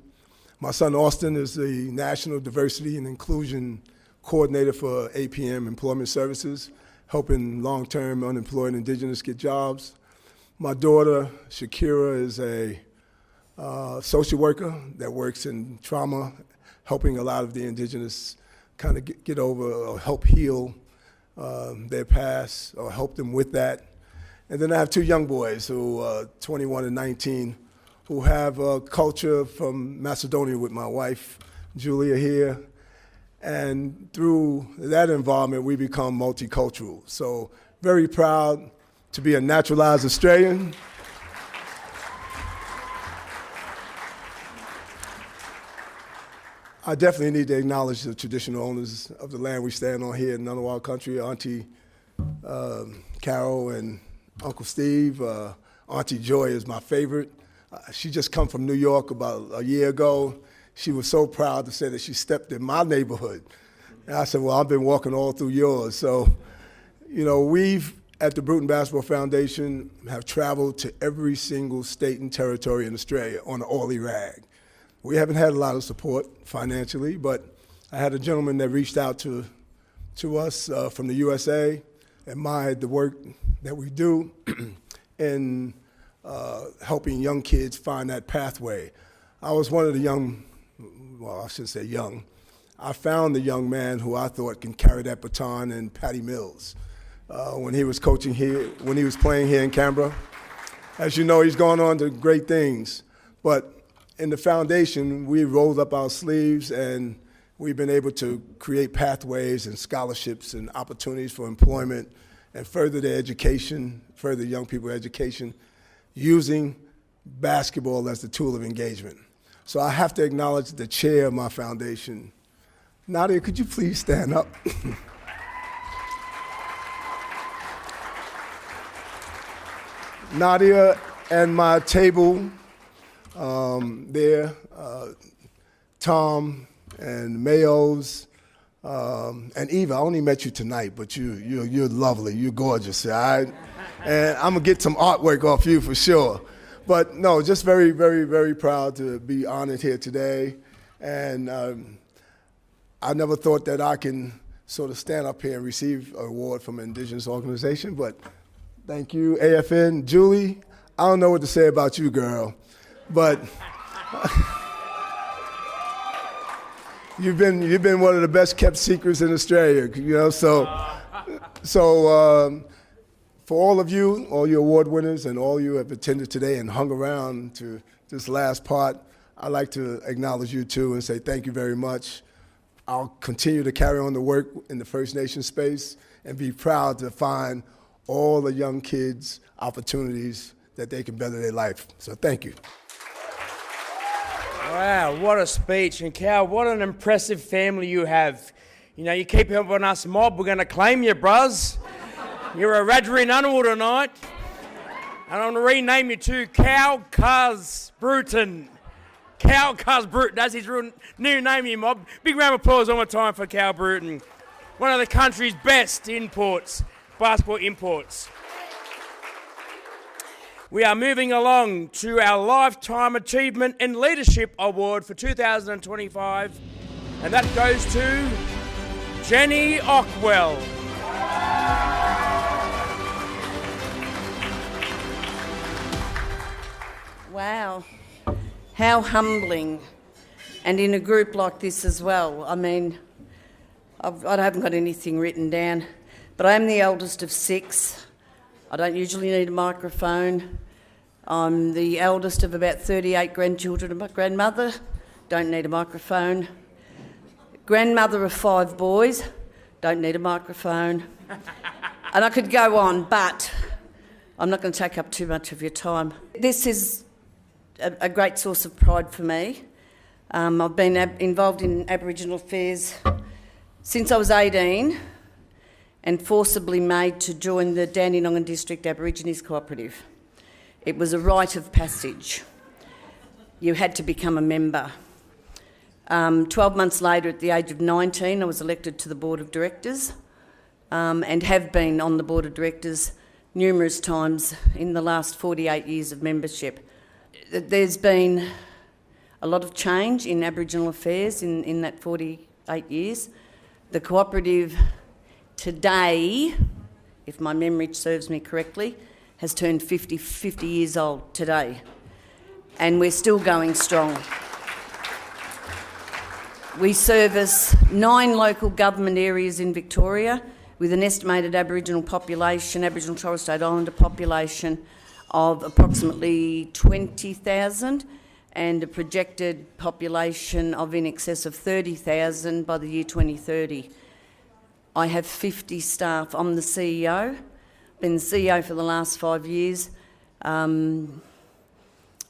My son Austin is the National Diversity and Inclusion Coordinator for APM Employment Services, helping long-term unemployed indigenous get jobs. My daughter Shakira is a social worker that works in trauma, helping a lot of the indigenous kind of get over or help heal their past or help them with that. And then I have 2 young boys who are 21 and 19, who have a culture from Macedonia with my wife, Julia, here. And through that involvement, we become multicultural. So very proud to be a naturalized Australian. I definitely need to acknowledge the traditional owners of the land we stand on here in Ngunnawal country, Auntie Carol and Uncle Steve. Auntie Joy is my favorite. She just come from New York about a year ago. She was so proud to say that she stepped in my neighborhood. And I said, well, I've been walking all through yours. So, you know, we've, at the Bruton Basketball Foundation, have traveled to every single state and territory in Australia on an oily rag. We haven't had a lot of support financially, but I had a gentleman that reached out to us from the USA, admired the work that we do in helping young kids find that pathway. I was one of the young, well, I shouldn't say young, I found the young man who I thought can carry that baton in Patty Mills when he was coaching here, when he was playing here in Canberra. As you know, he's gone on to great things, but in the foundation, we rolled up our sleeves and we've been able to create pathways and scholarships and opportunities for employment and further their education, further young people's education, using basketball as the tool of engagement. So I have to acknowledge the chair of my foundation. Nadia, could you please stand up? Nadia and my table there, Tom and Mayos, and Eva. I only met you tonight, but you're lovely. You're gorgeous, all right? And I'm gonna get some artwork off you for sure. But no, just very, very, very proud to be honored here today. And I never thought that I can sort of stand up here and receive an award from an Indigenous organization, but thank you, AFN. Julie, I don't know what to say about you, girl, but you've been one of the best kept secrets in Australia, you know, so for all of you, all your award winners, and all you have attended today and hung around to this last part, I'd like to acknowledge you too and say thank you very much. I'll continue to carry on the work in the First Nation space and be proud to find all the young kids opportunities that they can better their life. So thank you. Wow, what a speech. And Cal, what an impressive family you have. You know, you keep helping us mob, we're going to claim you, bruz. You're a Radjari Ngunnawal tonight. And I'm going to rename you too, Cal Cuz Bruton. Cal Cuz Bruton, that's his new name, you mob. Big round of applause one more time for Cal Bruton. One of the country's best imports, basketball imports. We are moving along to our Lifetime Achievement in Leadership Award for 2025, and that goes to Jenny Ockwell. Wow, how humbling, and in a group like this as well. I mean, I haven't got anything written down, but I'm the eldest of 6. I don't usually need a microphone. I'm the eldest of about 38 grandchildren of my grandmother, don't need a microphone. Grandmother of 5 boys, don't need a microphone. And I could go on, but I'm not going to take up too much of your time. This is a great source of pride for me. I've been involved in Aboriginal affairs since I was 18 and forcibly made to join the Dandenong District Aborigines Cooperative. It was a rite of passage. You had to become a member. 12 months later, at the age of 19, I was elected to the Board of Directors and have been on the Board of Directors numerous times in the last 48 years of membership. There's been a lot of change in Aboriginal affairs in that 48 years. The cooperative today, if my memory serves me correctly, has turned 50 years old today, and we're still going strong. We service 9 local government areas in Victoria with an estimated Aboriginal population, Aboriginal and Torres Strait Islander population of approximately 20,000 and a projected population of in excess of 30,000 by the year 2030. I have 50 staff. I'm the CEO. Been the CEO for the last 5 years.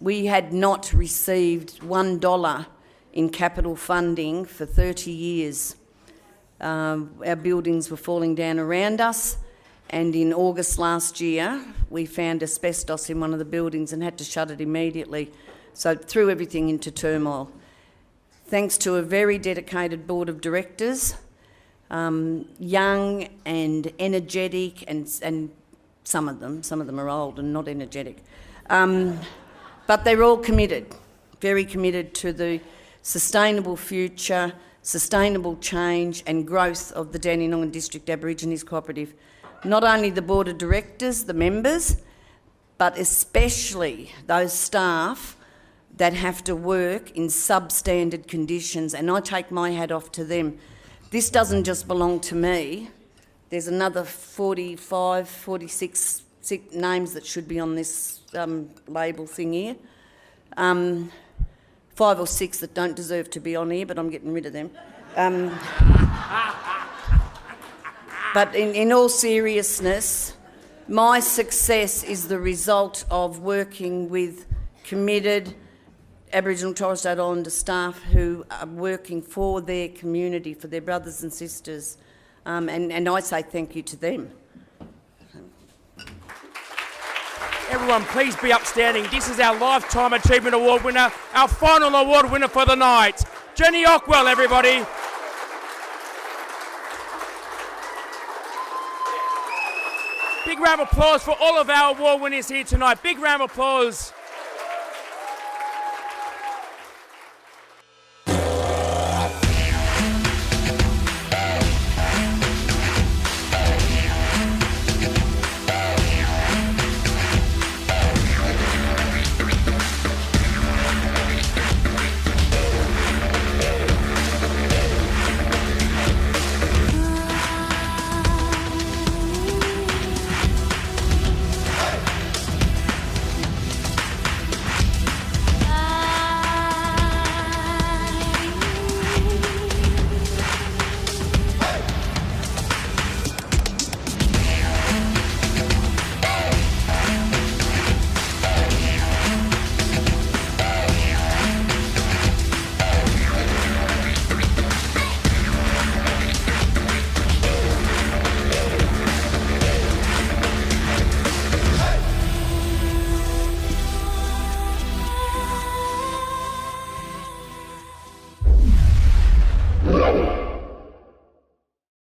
We had not received $1 in capital funding for 30 years. Our buildings were falling down around us, And in August last year, we found asbestos in one of the buildings and had to shut it immediately. So it threw everything into turmoil. Thanks to a very dedicated board of directors, young and energetic, and some of them are old and not energetic. But they're all committed, very committed to the sustainable future, sustainable change and growth of the Dandenong District Aborigines Cooperative. Not only the board of directors, the members, but especially those staff that have to work in substandard conditions, and I take my hat off to them. This doesn't just belong to me. There's another 45, 46 names that should be on this label thing here. 5 or 6 that don't deserve to be on here, but I'm getting rid of them. But in all seriousness, my success is the result of working with committed Aboriginal Torres Strait Islander staff who are working for their community, for their brothers and sisters, and I say thank you to them. Everyone, please be upstanding. This is our Lifetime Achievement Award winner, our final award winner for the night. Jenny Ockwell, everybody. Big round of applause for all of our award winners here tonight. Big round of applause.